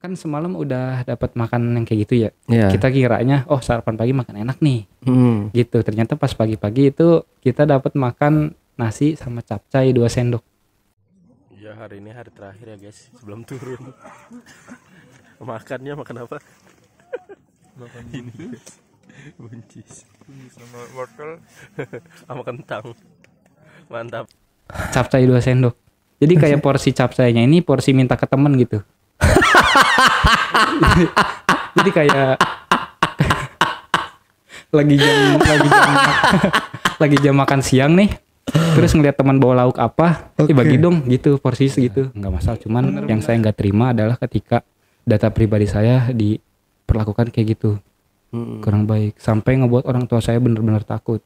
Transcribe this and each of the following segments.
Kan semalam udah dapat makan yang kayak gitu ya. Iya. Kita kiranya oh sarapan pagi makan enak nih. Hmm. Gitu. Ternyata pas pagi-pagi itu kita dapat makan nasi sama capcay 2 sendok. Ya hari ini hari terakhir ya guys sebelum turun. Makannya makan apa? Makan Ini guys. Buncis sama wortel. sama kentang. Mantap. Capcay 2 sendok. Jadi kayak porsi capcaynya ini porsi minta ke temen gitu. Jadi kayak lagi jam makan siang nih. Terus ngeliat teman bawa lauk apa, bagi dong gitu, porsi segitu. Nggak masalah, cuman yang saya nggak terima adalah ketika data pribadi saya diperlakukan kayak gitu. Kurang baik, sampai ngebuat orang tua saya benar-benar takut.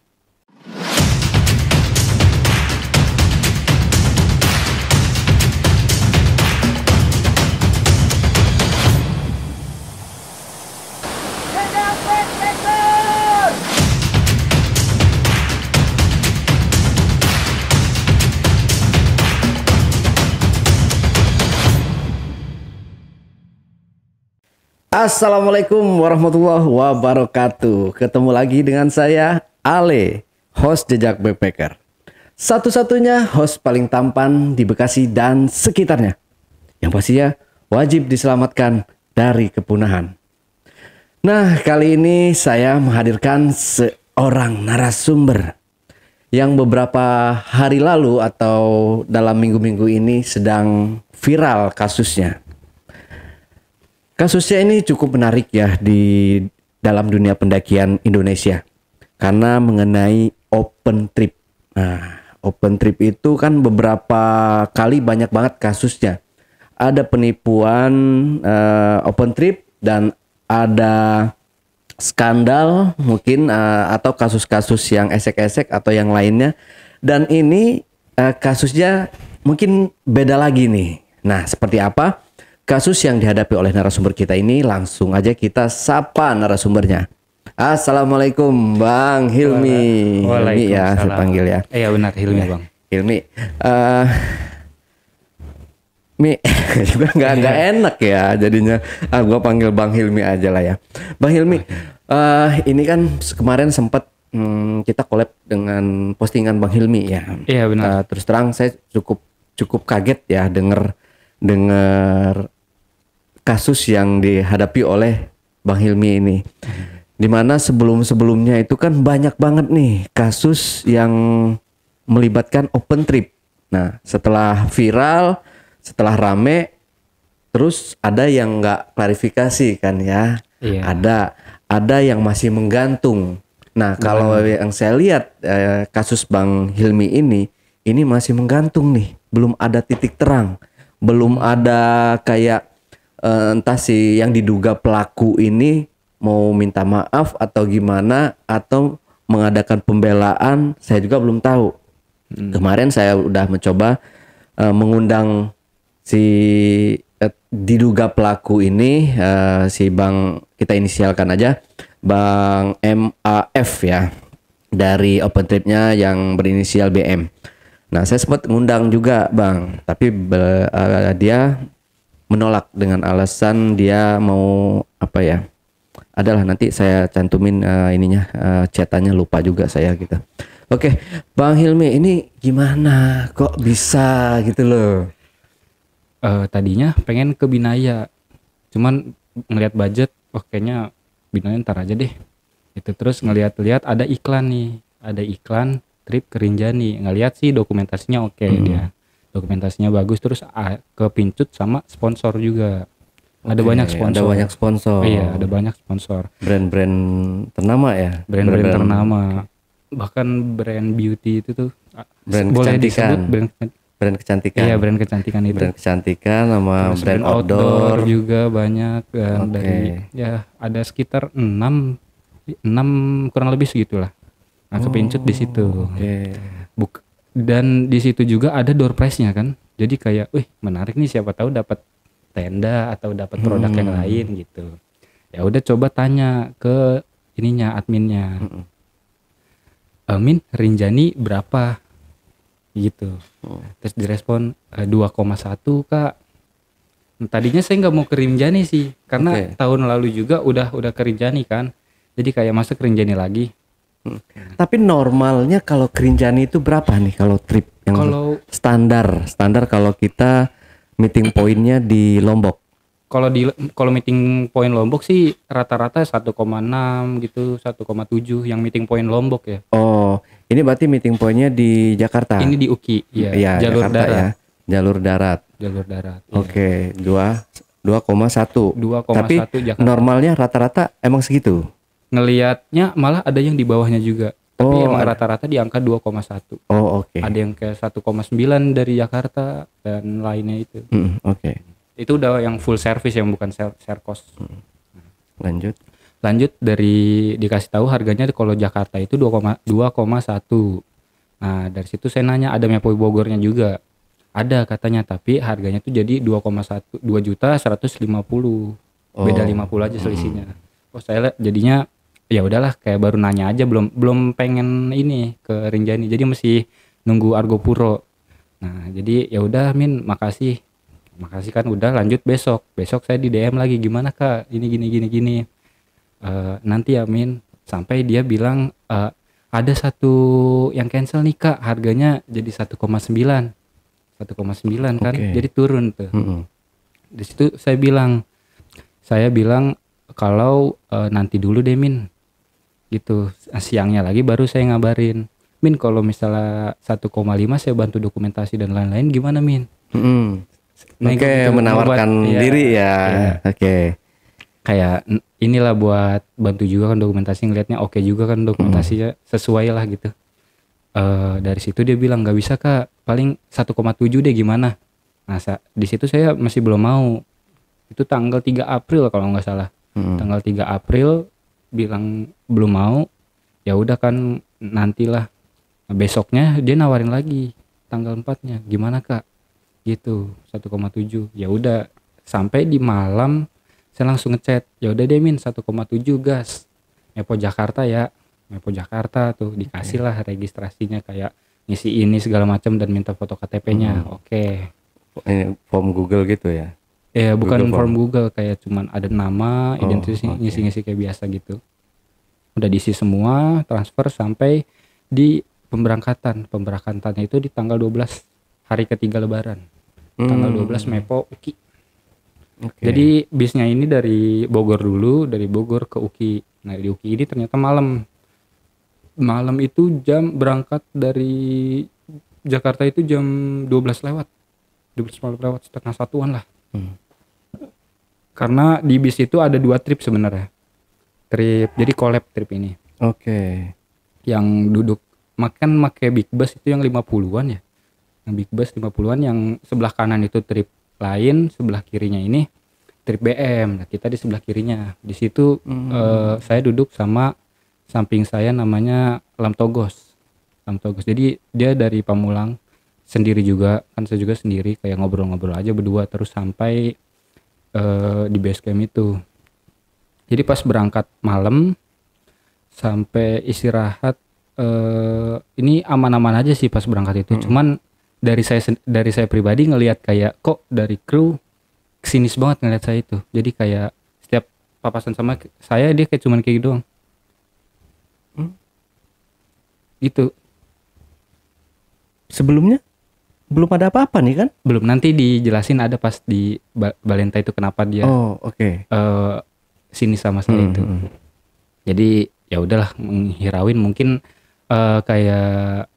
Assalamualaikum warahmatullahi wabarakatuh. Ketemu lagi dengan saya Ale, host Jejak Backpacker. Satu-satunya host paling tampan di Bekasi dan sekitarnya. Yang pastinya wajib diselamatkan dari kepunahan. Nah, kali ini saya menghadirkan seorang narasumber yang beberapa hari lalu atau dalam minggu-minggu ini sedang viral kasusnya. Kasusnya ini cukup menarik ya di dalam dunia pendakian Indonesia karena mengenai open trip. Nah, open trip itu kan beberapa kali banyak banget kasusnya. Ada penipuan open trip dan ada skandal mungkin atau kasus-kasus yang esek-esek atau yang lainnya. Dan ini kasusnya mungkin beda lagi nih. Nah, seperti apa kasus yang dihadapi oleh narasumber kita ini? Langsung aja kita sapa narasumbernya. Assalamualaikum Bang Hilmi. Hilmi ya saya panggil ya. Iya benar Hilmi Bang. Hilmi. Mi juga nggak enak ya jadinya. Gua panggil Bang Hilmi aja lah ya. Bang Hilmi, ini kan kemarin sempat kita collab dengan postingan Bang Hilmi ya. Iya benar. Terus terang saya cukup kaget ya dengar kasus yang dihadapi oleh Bang Hilmi ini. Dimana sebelumnya itu kan banyak banget nih kasus yang melibatkan open trip. Nah, setelah viral, setelah rame, terus ada yang nggak klarifikasi kan ya. Iya. Ada yang masih menggantung. Nah, kalau yang saya lihat kasus Bang Hilmi ini masih menggantung nih. Belum ada titik terang. Belum ada kayak entah sih yang diduga pelaku ini mau minta maaf atau gimana atau mengadakan pembelaan, saya juga belum tahu. Kemarin saya udah mencoba mengundang si diduga pelaku ini, si Bang, kita inisialkan aja Bang MAF ya, dari open tripnya yang berinisial BM. Nah, saya sempat ngundang juga Bang, tapi dia menolak dengan alasan dia mau apa ya? Adalah nanti saya cantumin chatannya, lupa juga saya gitu. Oke, Bang Hilmi, ini gimana kok bisa gitu loh? Tadinya pengen ke Binaya, cuman ngelihat budget, kayaknya Binaya ntar aja deh. Itu terus ngelihat-lihat ada iklan nih, ada iklan trip ke Rinjani. Ngelihat sih dokumentasinya oke dia. Dokumentasinya bagus, terus kepincut sama sponsor juga. Ada banyak sponsor. Iya, ada banyak sponsor. Brand-brand ternama ya? Brand-brand ternama. Bahkan brand beauty itu tuh brand boleh kecantikan. disebut Brand kecantikan. Iya, brand kecantikan itu. Brand kecantikan sama terus brand outdoor juga banyak dari ya ada sekitar 6 kurang lebih segitulah. Nah, kepincut di situ. Dan di situ juga ada door prize-nya kan. Jadi kayak, wih menarik nih, siapa tahu dapat tenda atau dapat produk yang lain gitu. Ya udah coba tanya ke adminnya. Min, Rinjani berapa? Gitu. Terus direspon 2,1 Kak. Tadinya saya nggak mau ke Rinjani sih, karena Oke. tahun lalu juga udah ke Rinjani kan. Jadi kayak masa ke Rinjani lagi. Tapi normalnya kalau ke Rinjani itu berapa nih kalau trip yang Kalau standar kalau kita meeting pointnya di Lombok? kalau meeting point Lombok sih rata-rata 1,6 gitu, 1,7 yang meeting point Lombok ya. Oh, ini berarti meeting pointnya di Jakarta. Ini di UKI, ya, Iya, jalur Jakarta darat. ya. Jalur darat. Jalur darat. iya. Oke, 2,1. 2,1 Tapi Jakarta. normalnya rata-rata emang segitu. Ngelihatnya malah ada yang di bawahnya juga. Tapi Oh, emang ada. rata-rata di angka 2,1. Oh, oke. Ada yang ke 1,9 dari Jakarta dan lainnya itu. Oke. Itu udah yang full service yang bukan share cost. Lanjut. Lanjut dari dikasih tahu harganya kalau Jakarta itu 2,1. Nah, dari situ saya nanya ada Mapoi Bogornya juga. Ada katanya, tapi harganya tuh jadi 2,1 2.150.000. Beda 50 aja selisihnya. Oh, saya jadinya ya udahlah kayak baru nanya aja, belum pengen ini ke Rinjani. Jadi masih nunggu Argo Puro. Nah, jadi ya udah Min, makasih kan udah lanjut besok saya di DM lagi, gimana Kak ini gini. Nanti ya Min, sampai dia bilang ada satu yang cancel nih Kak, harganya jadi 1,9 kan, Oke. jadi turun tuh. Mm-mm. Di situ saya bilang kalau nanti dulu deh Min, gitu. Siangnya lagi baru saya ngabarin, Min kalau misalnya 1,5 saya bantu dokumentasi dan lain-lain gimana Min. Mm-mm. Nego Oke, gitu, menawarkan iya, diri ya. iya. Oke. Kayak inilah buat bantu juga kan dokumentasi, ngelihatnya oke juga kan dokumentasinya sesuai lah gitu. Dari situ dia bilang nggak bisa Kak, paling 1,7 deh gimana. Nah di situ saya masih belum mau. Itu tanggal 3 April kalau nggak salah. Tanggal 3 April bilang belum mau. Ya udah kan nantilah. Nah, besoknya dia nawarin lagi tanggal 4-nya gimana Kak, gitu 1,7. Ya udah sampai di malam saya langsung ngechat, ya udah deh Min 1,7 gas. Mepo Jakarta ya, Mepo Jakarta tuh dikasih lah registrasinya, kayak ngisi ini segala macam dan minta foto KTP-nya. Oke. Ini form Google gitu ya. Ya bukan Google form Google, kayak cuman ada nama, identitas, oke. ngisi-ngisi kayak biasa gitu. Udah diisi semua, transfer sampai di pemberangkatannya itu di tanggal 12 hari ketiga Lebaran. Tanggal 12 Mepo UKI. Oke. Jadi bisnya ini dari Bogor dulu, dari Bogor ke UKI. Nah di UKI ini ternyata malam itu jam berangkat dari Jakarta itu jam 12 lewat, 12 lewat setengah satuan lah. Karena di bis itu ada 2 trip sebenarnya. Jadi collab trip ini. Oke. Yang duduk pakai big bus itu yang 50-an ya. Yang big bus 50-an, yang sebelah kanan itu trip lain, sebelah kirinya ini trip BM. Nah, kita di sebelah kirinya. Di situ saya duduk sama samping saya namanya Lam Togos. Jadi dia dari Pamulang sendiri juga, kan saya juga sendiri, kayak ngobrol-ngobrol aja berdua terus sampai di base camp itu. Jadi pas berangkat malam sampai istirahat ini aman-aman aja sih pas berangkat itu. Cuman dari saya pribadi ngelihat kayak kok dari kru sinis banget ngelihat saya itu. Jadi kayak setiap papasan sama saya dia kayak cuman kayak gitu doang. Gitu. Sebelumnya belum ada apa-apa nih kan? Belum, nanti dijelasin ada pas di Balenta itu kenapa dia Oh, oke. sinis sama saya itu. Jadi ya udahlah, menghirauin mungkin kayak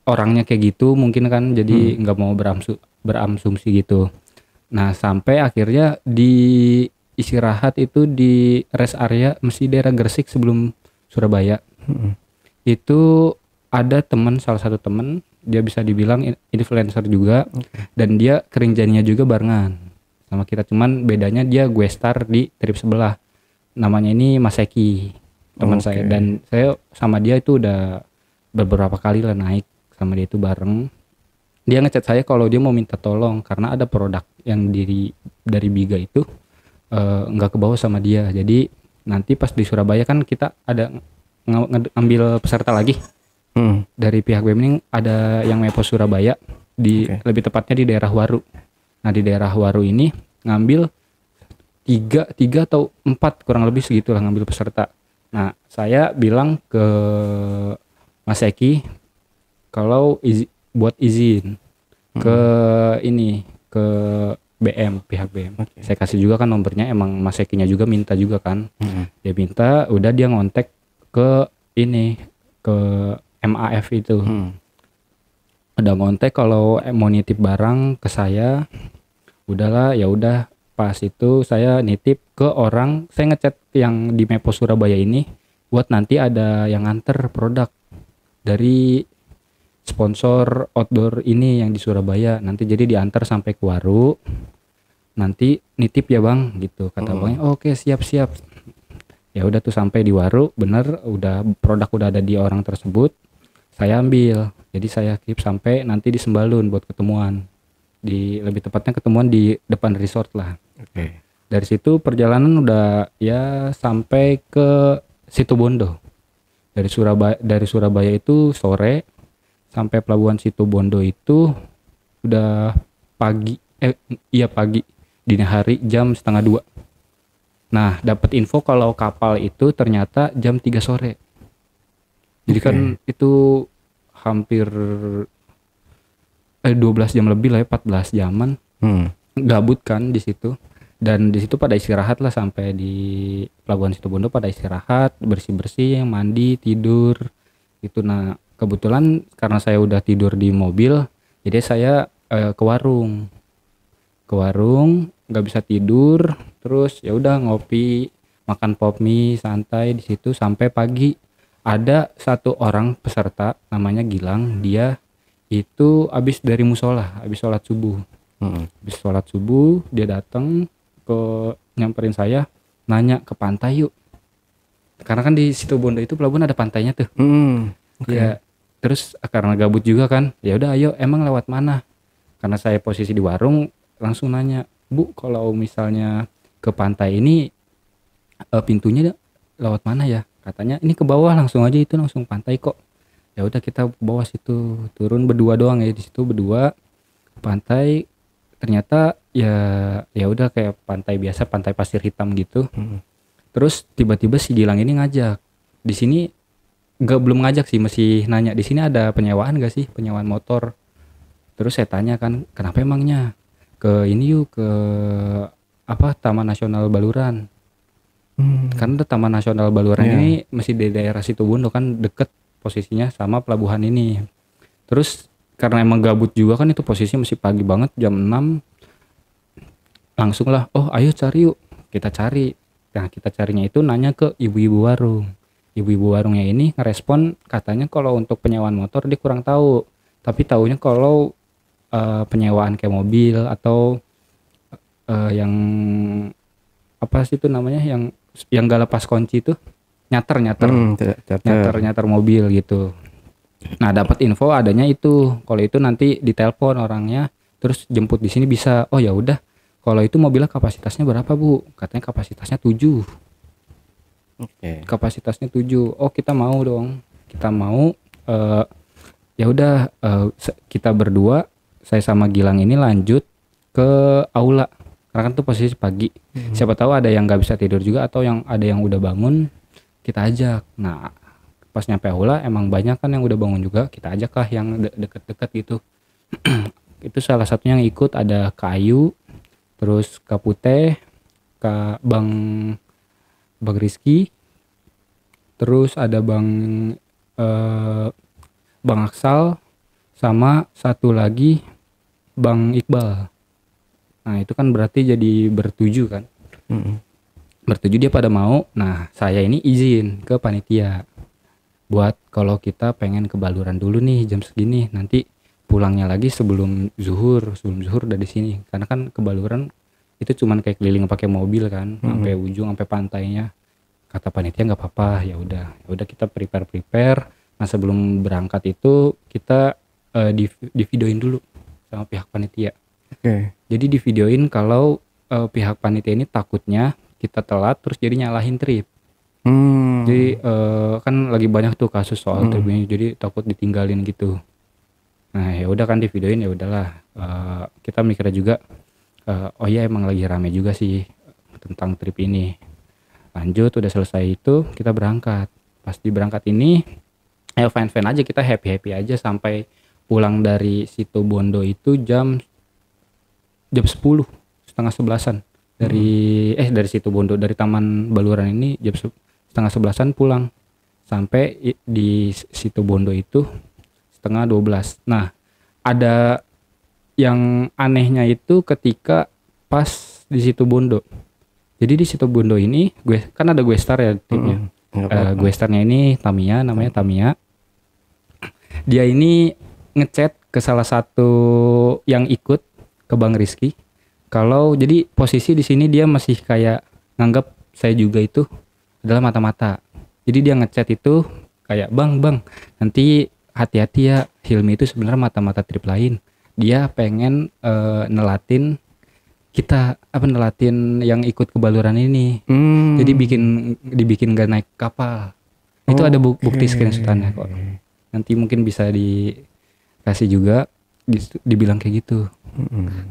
orangnya kayak gitu mungkin kan, jadi nggak mau berasumsi gitu. Nah sampai akhirnya di istirahat itu di rest area masih daerah Gresik sebelum Surabaya. Itu ada salah satu teman, dia bisa dibilang influencer juga, dan dia kerinjaninya juga barengan sama kita, cuman bedanya dia gue star di trip sebelah, namanya ini Mas Eki, teman saya, dan saya sama dia itu udah beberapa kali lah naik sama dia itu bareng. Dia ngechat saya kalau dia mau minta tolong karena ada produk yang dari Biga itu nggak kebawa sama dia. Jadi nanti pas di Surabaya kan kita ada ngambil peserta lagi dari pihak BEM ini, ada yang Mepo Surabaya lebih tepatnya di daerah Waru. Nah di daerah Waru ini ngambil tiga atau empat kurang lebih segitulah ngambil peserta. Nah saya bilang ke Mas Eki kalau buat izin ke ini ke BM, pihak BM. Saya kasih juga kan nomornya, emang Mas Ekinya juga minta juga kan. Dia minta, udah dia ngontek ke ini ke MAF itu. Udah ngontek kalau mau nitip barang ke saya. Udahlah, ya udah pas itu saya nitip ke orang, saya ngechat yang di Mepo Surabaya ini buat nanti ada yang nganter produk dari sponsor outdoor ini yang di Surabaya, nanti jadi diantar sampai ke Waru, nanti nitip ya bang gitu kata abangnya. Oke siap. Ya udah tuh sampai di Waru, bener udah produk udah ada di orang tersebut, saya ambil, jadi saya keep sampai nanti di Sembalun buat ketemuan, lebih tepatnya ketemuan di depan resort lah. Dari situ perjalanan udah ya sampai ke Situbondo. Dari Surabaya itu sore sampai pelabuhan Situbondo itu udah pagi, dini hari jam 1:30. Nah dapat info kalau kapal itu ternyata jam 3 sore. Jadi kan itu hampir 12 jam lebih lah ya, 14 jaman. Gabut kan di situ. Dan di situ pada istirahat lah, sampai di pelabuhan Situbondo pada istirahat, bersih-bersih, mandi, tidur gitu. Nah kebetulan karena saya udah tidur di mobil, jadi saya ke warung nggak bisa tidur, terus ya udah ngopi, makan pop mie santai di situ sampai pagi. Ada satu orang peserta namanya Gilang, dia itu habis dari musola, habis sholat subuh dia datang nyamperin saya, nanya ke pantai yuk, karena kan di Situbondo itu pelabuhan ada pantainya tuh. Ya terus karena gabut juga kan, ya udah ayo, emang lewat mana? Karena saya posisi di warung, langsung nanya, Bu kalau misalnya ke pantai ini pintunya lewat mana ya? Katanya ini ke bawah, langsung aja, itu langsung pantai kok. Ya udah kita ke bawah situ, turun berdua doang ya, di situ berdua ke pantai. Ternyata ya udah kayak pantai biasa, pantai pasir hitam gitu. Terus tiba-tiba si Gilang ini ngajak. Di sini belum ngajak sih, masih nanya di sini ada penyewaan gak sih, penyewaan motor. Terus saya tanya kan, kenapa emangnya? Ke ini yuk, ke Taman Nasional Baluran. Karena Taman Nasional Baluran ini masih di daerah Situbondo kan, deket posisinya sama pelabuhan ini. Terus karena emang gabut juga kan, itu posisinya masih pagi banget, jam 6. Langsung lah, oh ayo cari yuk, kita cari. Nah kita carinya itu nanya ke ibu-ibu warung. Ibu-ibu warungnya ini ngerespon, katanya kalau untuk penyewaan motor dia kurang tahu, tapi taunya kalau penyewaan kayak mobil atau yang apa sih itu namanya, yang gak lepas kunci itu, nyater mobil gitu. Nah dapat info adanya itu, kalau itu nanti ditelepon orangnya, terus jemput di sini bisa. Oh ya udah, kalau itu mobilnya kapasitasnya berapa Bu? Katanya kapasitasnya 7. Kapasitasnya 7. Oh kita mau dong, kita mau. Ya udah, kita berdua, saya sama Gilang ini lanjut ke aula, karena kan tuh posisi pagi. Siapa tahu ada yang nggak bisa tidur juga, atau yang ada yang udah bangun, kita ajak. Nah pas nyampe aula emang banyak kan yang udah bangun juga, kita ajak lah yang deket-deket gitu. Itu salah satunya yang ikut ada Kak Ayu, terus Kak Putih, Kak Bang Rizky, terus ada Bang Aksal, sama satu lagi Bang Iqbal. Nah itu kan berarti jadi bertujuh kan. Bertujuh dia pada mau. Nah saya ini izin ke panitia buat kalau kita pengen ke Baluran dulu nih jam segini, nanti pulangnya lagi sebelum zuhur udah di sini. Karena kan ke Baluran itu cuman kayak keliling pakai mobil kan, sampai ujung, sampai pantainya. Kata panitia nggak apa-apa, ya udah kita prepare. Nah sebelum berangkat itu kita di videoin dulu sama pihak panitia. Jadi di videoin kalau pihak panitia ini takutnya kita telat terus jadi nyalahin trip. Jadi kan lagi banyak tuh kasus soal trip ini, jadi takut ditinggalin gitu. Nah ya udah kan di videoin, ya udahlah, kita mikirnya juga Oh iya emang lagi rame juga sih tentang trip ini. Lanjut udah selesai itu kita berangkat. Pas di berangkat ini fine aja, kita happy aja sampai pulang dari situ Bondo itu jam 10 setengah sebelasan dari situ Bondo, dari Taman Baluran ini setengah sebelasan pulang sampai di situ Bondo itu setengah 12. Nah ada yang anehnya itu ketika pas di situ Bondo. Jadi di situ Bondo ini gue kan ada gue star ya timnya. Gue starnya ini Tamiya, namanya Tamiya. Dia ini ngechat ke salah satu yang ikut, ke Bang Rizky. Kalau jadi posisi di sini dia masih kayak nganggap saya juga itu adalah mata-mata. Jadi dia ngechat itu kayak bang nanti hati-hati ya, Hilmi itu sebenarnya mata-mata trip lain. Dia pengen nelatin kita nelatin yang ikut ke Baluran ini. Jadi dibikin gak naik kapal. Itu ada bukti screenshotannya kok. Nanti mungkin bisa dikasih juga, dibilang kayak gitu.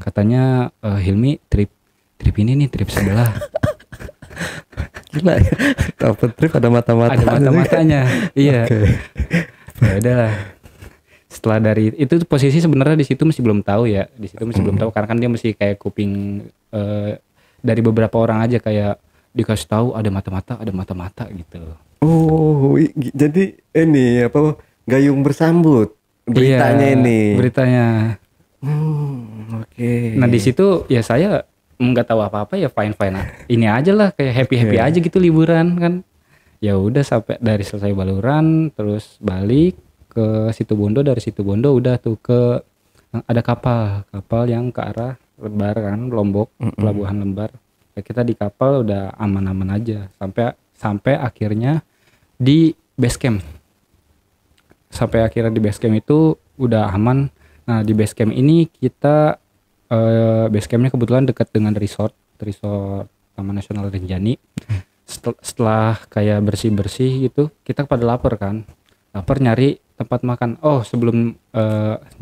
Katanya Hilmi trip ini nih trip sebelah. Gila ya. Dapat trip ada mata-mata. Ada mata-matanya. Iya. Ya udahlah. Setelah dari itu posisi sebenarnya di situ masih belum tahu ya. Di situ masih belum tahu karena kan dia masih kayak kuping dari beberapa orang aja, kayak dikasih tahu ada mata-mata gitu. Oh, jadi ini gayung bersambut beritanya iya, ini. Beritanya. Oke. Nah di situ ya saya nggak tahu apa-apa ya, fine ini aja lah, kayak happy aja gitu liburan kan. Ya udah sampai dari selesai Baluran terus balik ke situ Bondo, dari situ Bondo udah tuh ke ada kapal yang ke arah Lembar kan, Lombok, pelabuhan Lembar. Ya, kita di kapal udah aman-aman aja sampai akhirnya di base camp. Sampai akhirnya di base camp itu udah aman. Nah di base camp ini kita base campnya kebetulan dekat dengan resort Taman Nasional Rinjani. Setelah kayak bersih gitu, kita pada lapar nyari tempat makan. Oh sebelum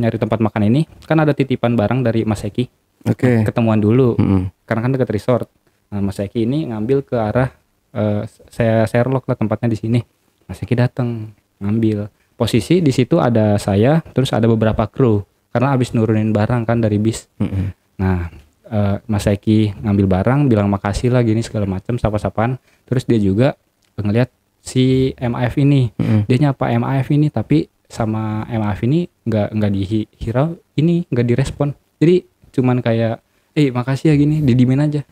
nyari tempat makan ini kan ada titipan barang dari Mas Eki. Ketemuan dulu karena kan dekat resort. Nah Mas Eki ini ngambil ke arah saya Sherlock lah tempatnya di sini. Mas Eki datang ngambil. Posisi di situ ada saya, terus ada beberapa kru karena abis nurunin barang kan dari bis. Nah Mas Eki ngambil barang, bilang makasih lah gini segala macam, sapa-sapaan. Terus dia juga ngeliat si MAF ini, dia nyapa MAF ini, tapi sama MAF ini nggak dihirau, ini nggak direspon. Jadi cuman kayak makasih ya gini, didimin aja.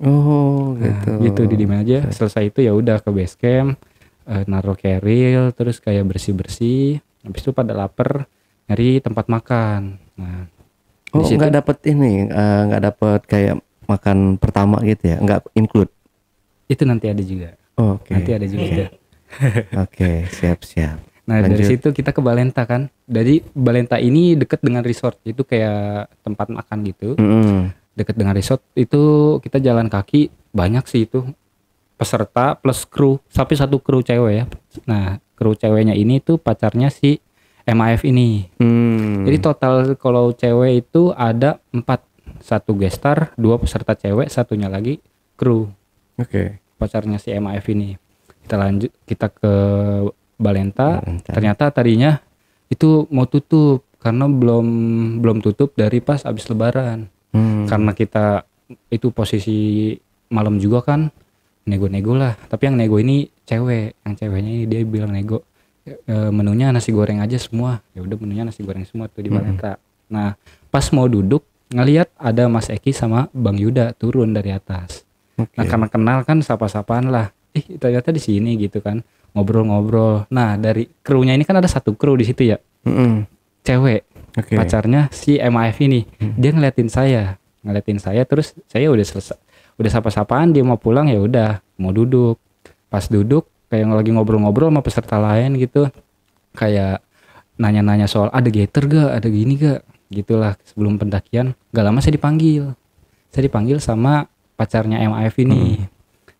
Oh gitu. Nah, gitu didimin aja. Selesai itu ya udah ke base camp, naruh carrier, terus kayak bersih. Habis itu pada lapar nyari tempat makan. Nah nggak dapet ini, nggak dapet kayak makan pertama gitu ya, nggak include. Itu nanti ada juga. Nanti ada juga. Oke, siap. Nah lanjut. Dari situ kita ke Balenta kan. Dari Balenta ini deket dengan resort, itu kayak tempat makan gitu. Deket dengan resort itu kita jalan kaki, banyak sih itu peserta plus kru, tapi satu kru cewek ya. Nah kru ceweknya ini tuh pacarnya si MAF ini. Jadi total kalau cewek itu ada 4, 1 gestar, 2 peserta cewek, satunya lagi kru. Pacarnya si MAF ini. Kita ke Balenta. Ternyata tadinya itu mau tutup karena belum tutup dari pas abis Lebaran. Karena kita itu posisi malam juga kan, nego-nego lah. Tapi yang nego ini cewek, yang ceweknya ini dia bilang nego menunya nasi goreng aja semua. Ya udah menunya nasi goreng semua tuh di Balenta. Nah pas mau duduk ngelihat ada Mas Eki sama Bang Yuda turun dari atas. Nah karena kenal kan sapa-sapaan lah. Ternyata di sini gitu kan, ngobrol-ngobrol. Nah dari krunya ini kan ada satu kru di situ ya, cewek, pacarnya si MAF ini. Dia ngeliatin saya, terus saya udah selesai, udah sapa-sapaan, dia mau pulang ya udah mau duduk. Pas duduk kayak lagi ngobrol-ngobrol sama peserta lain gitu, kayak nanya-nanya soal ada getter gak, ada gini gak, gitulah. Sebelum pendakian gak lama saya dipanggil sama pacarnya MAF ini.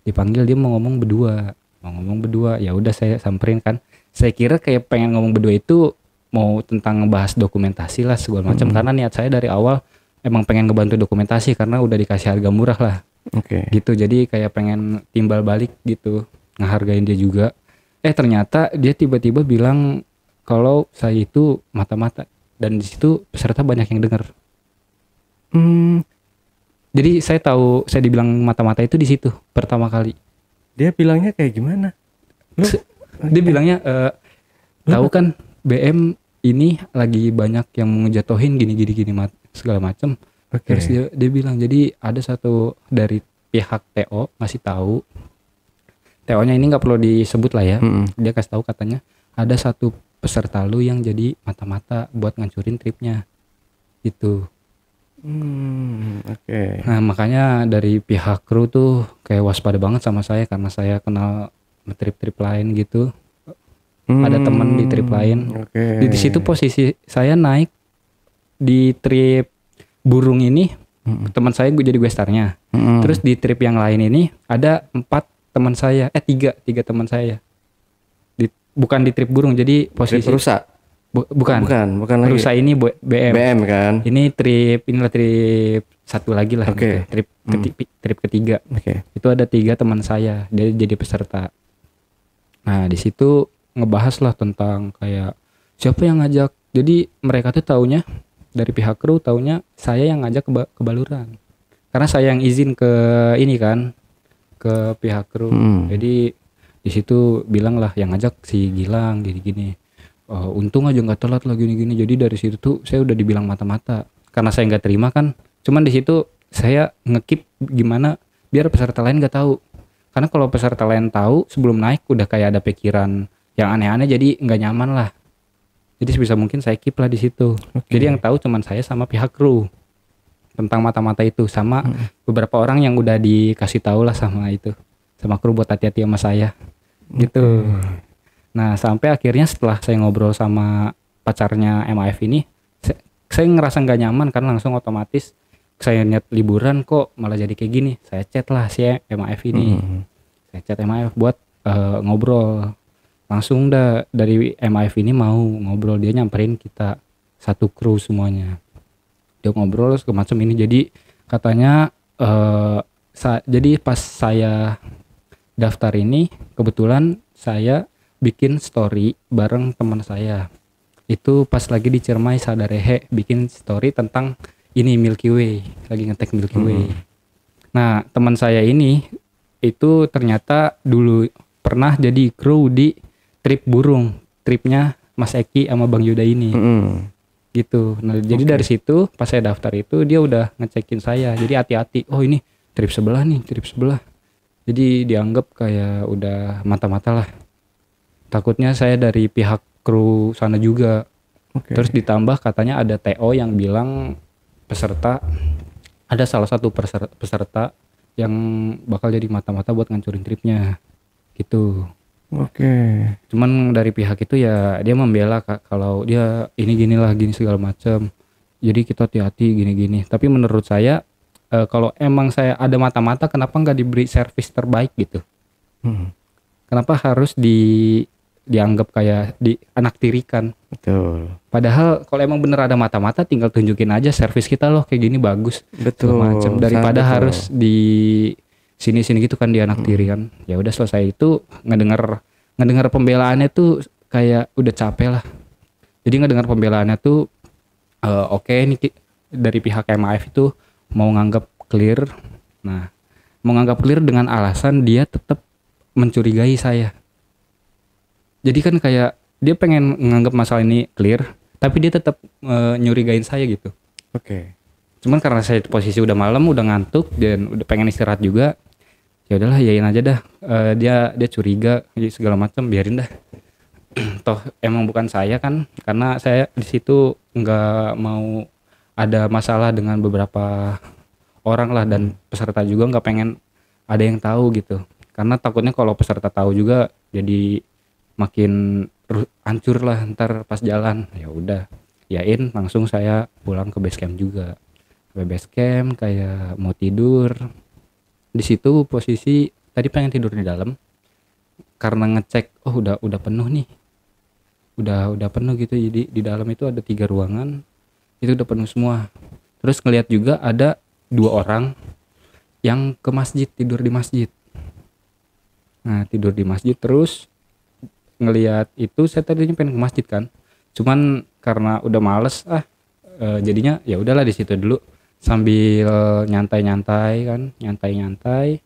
Dipanggil, dia mau ngomong berdua. Ya udah saya samperin kan. Saya kira kayak pengen ngomong berdua itu mau tentang ngebahas dokumentasi lah segala macam, karena niat saya dari awal emang pengen ngebantu dokumentasi karena udah dikasih harga murah lah Oke. gitu. Jadi kayak pengen timbal balik gitu, ngehargain dia juga. Ternyata dia tiba-tiba bilang kalau saya itu mata-mata, dan di situ peserta banyak yang dengar. Jadi saya tahu saya dibilang mata-mata itu di situ pertama kali. Dia bilangnya kayak gimana? Dia bilangnya tahu kan BM ini lagi banyak yang mau ngejatuhin gini segala macam. Oke. Terus dia bilang jadi ada satu dari pihak TO ngasih tahu. TO-nya ini nggak perlu disebut lah ya. Dia kasih tahu katanya ada satu peserta lu yang jadi mata-mata buat ngancurin tripnya. Gitu. Oke. Nah makanya dari pihak kru tuh kayak waspada banget sama saya karena saya kenal trip-trip lain gitu. Ada teman di trip lain. Oke. Di situ posisi saya naik di trip burung ini, teman saya gue jadi gue starnya. Terus di trip yang lain ini ada 4 teman saya, 3 teman saya. Bukan di trip burung, jadi posisi Trip rusak. bukan Bukan lagi. rusa ini BM. BM kan. Ini inilah trip satu lagi lah. Oke. Gitu. Trip ketiga. Oke. Itu ada 3 teman saya, dia jadi peserta. Nah di situ ngebahas lah tentang kayak siapa yang ngajak. Jadi mereka tuh taunya dari pihak kru taunya saya yang ngajak ke baluran. Karena saya yang izin ke ini kan, ke pihak kru. Jadi di situ bilang lah yang ngajak si Gilang gini-gini. Untung aja nggak telat lah gini-gini. Jadi dari situ tuh saya udah dibilang mata-mata. Karena saya nggak terima kan. Cuman di situ saya ngekip gimana biar peserta lain nggak tahu. Karena kalau peserta lain tahu sebelum naik udah kayak ada pikiran yang aneh-aneh, jadi nggak nyaman lah. Jadi sebisa mungkin saya keep lah di situ. Jadi yang tahu cuman saya sama pihak kru tentang mata-mata itu, sama beberapa orang yang udah dikasih tahu lah sama kru buat hati-hati sama saya gitu. Nah sampai akhirnya setelah saya ngobrol sama pacarnya MAF ini, saya ngerasa nggak nyaman kan, langsung otomatis saya niat liburan kok malah jadi kayak gini. Saya chat lah si MAF ini, saya chat MAF buat ngobrol. Langsung dari MAF ini mau ngobrol, dia nyamperin kita satu kru semuanya. Dia ngobrol semacam ini. Jadi katanya jadi pas saya daftar ini kebetulan saya bikin story bareng teman saya. Itu pas lagi di Ciremai Sadarehe bikin story tentang ini Milky Way, lagi ngetek Milky Way. Nah, teman saya ini itu ternyata dulu pernah jadi kru di trip burung, tripnya Mas Eki sama Bang Yuda ini. Gitu. Nah, jadi dari situ pas saya daftar itu dia udah ngecekin saya. Jadi hati-hati. Oh, ini trip sebelah nih, trip sebelah. Jadi dianggap kayak udah mata-mata lah. Takutnya saya dari pihak kru sana juga. Terus ditambah katanya ada TO yang bilang peserta, ada salah satu peserta yang bakal jadi mata-mata buat ngancurin tripnya gitu. Cuman dari pihak itu ya dia membela kalau dia ini gini segala macam. Jadi kita hati-hati gini-gini. Tapi menurut saya kalau emang saya ada mata-mata, kenapa nggak diberi servis terbaik gitu? Kenapa harus dianggap kayak dianaktirikan? Betul. Padahal kalau emang bener ada mata-mata, tinggal tunjukin aja servis kita loh kayak gini bagus. Betul. Macam daripada harus di sini-sini gitu kan dianaktiri kan. Ya udah selesai itu ngedengar pembelaannya tuh kayak udah capek lah. Jadi ngedengar pembelaannya tuh oke, ini dari pihak MAF itu mau nganggap clear. Nah, mau nganggap clear dengan alasan dia tetap mencurigai saya. Jadi kan kayak dia pengen nganggap masalah ini clear, tapi dia tetap nyurigain saya gitu. Cuman karena saya posisi udah malam, udah ngantuk dan udah pengen istirahat juga, ya udahlah yain aja dah. Dia curiga segala macam, biarin dah. Toh emang bukan saya kan, karena saya di situ nggak mau ada masalah dengan beberapa orang lah, dan peserta juga nggak pengen ada yang tahu gitu, karena takutnya kalau peserta tahu juga jadi makin hancur lah ntar pas jalan. Ya udah yain, langsung saya pulang ke base camp juga. Ke base camp kayak mau tidur. Di situ posisi tadi pengen tidur di dalam karena ngecek udah penuh nih. Udah penuh gitu. Jadi di dalam itu ada 3 ruangan. Itu udah penuh semua. Terus ngelihat juga ada 2 orang yang ke masjid, tidur di masjid. Nah tidur di masjid, terus ngelihat itu saya tadinya pengen ke masjid kan, cuman karena udah males jadinya ya udahlah di situ dulu sambil nyantai-nyantai kan, nyantai-nyantai.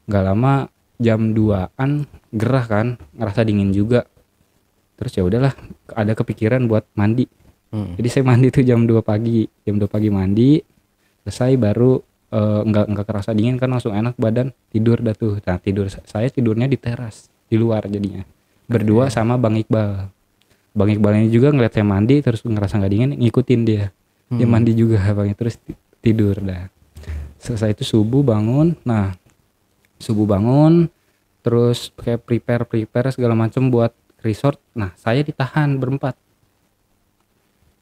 Nggak lama jam 2-an gerah kan, ngerasa dingin juga. Terus ya udahlah, ada kepikiran buat mandi. Jadi saya mandi tuh jam 2 pagi. Jam 2 pagi mandi, selesai baru nggak kerasa dingin kan, langsung enak badan, tidur dah tuh. Nah saya tidurnya di teras, di luar jadinya. Berdua sama Bang Iqbal. Bang Iqbal ini juga ngeliat saya mandi terus ngerasa nggak dingin, ngikutin dia. Dia mandi juga Bang, terus tidur dah. Selesai itu subuh bangun. Nah subuh bangun terus kayak prepare segala macam buat resort. Nah saya ditahan berempat.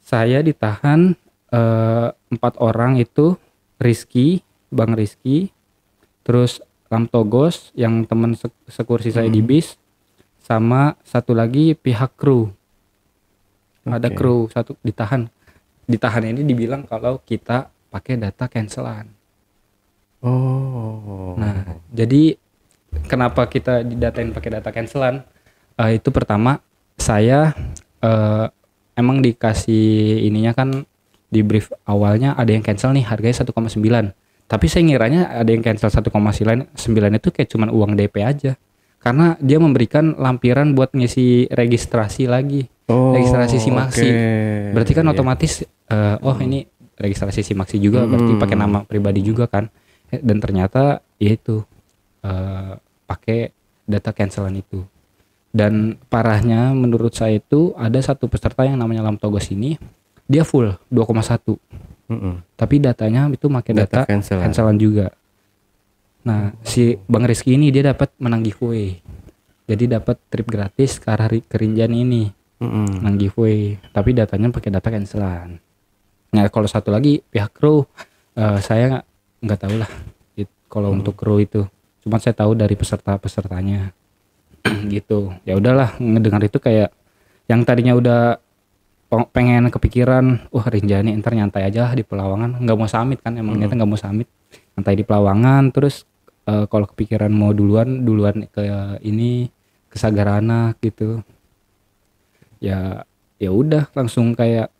Saya ditahan 4 orang itu, Rizky, Bang Rizky, terus Lamtogos yang teman sekursi saya di bis, sama satu lagi pihak kru. Ada kru satu ditahan. Ditahan ini dibilang kalau kita pakai data cancelan. Nah jadi kenapa kita didatain pakai data cancelan? Itu pertama, saya emang dikasih ininya kan, di brief awalnya ada yang cancel nih harganya 1,9. Tapi saya ngiranya ada yang cancel 1,9 itu kayak cuman uang DP aja. Karena dia memberikan lampiran buat ngisi registrasi lagi. Registrasi Simaksi. Berarti kan otomatis ini registrasi Simaksi juga, berarti pakai nama pribadi juga kan. Dan ternyata ya itu pakai data cancelan itu. Dan parahnya menurut saya itu ada satu peserta yang namanya Lamtogos ini, dia full 2,1. Tapi datanya itu pakai data cancelan juga. Nah si Bang Rizky ini dia dapat menang giveaway. Jadi dapat trip gratis ke arah Rinjani ini. Menang giveaway. Tapi datanya pakai data cancelan. Nah kalau satu lagi pihak kru, saya nggak tahu lah. Kalau untuk kru itu, cuma saya tahu dari pesertanya. Gitu. Ya udahlah, ngedengar itu kayak yang tadinya udah pengen kepikiran, Rinjani ntar nyantai aja di Pelawangan, nggak mau summit kan, emang ternyata nggak mau summit, nyantai di Pelawangan. Terus kalau kepikiran mau duluan ke ini, ke Sagarana gitu. Ya udah langsung kayak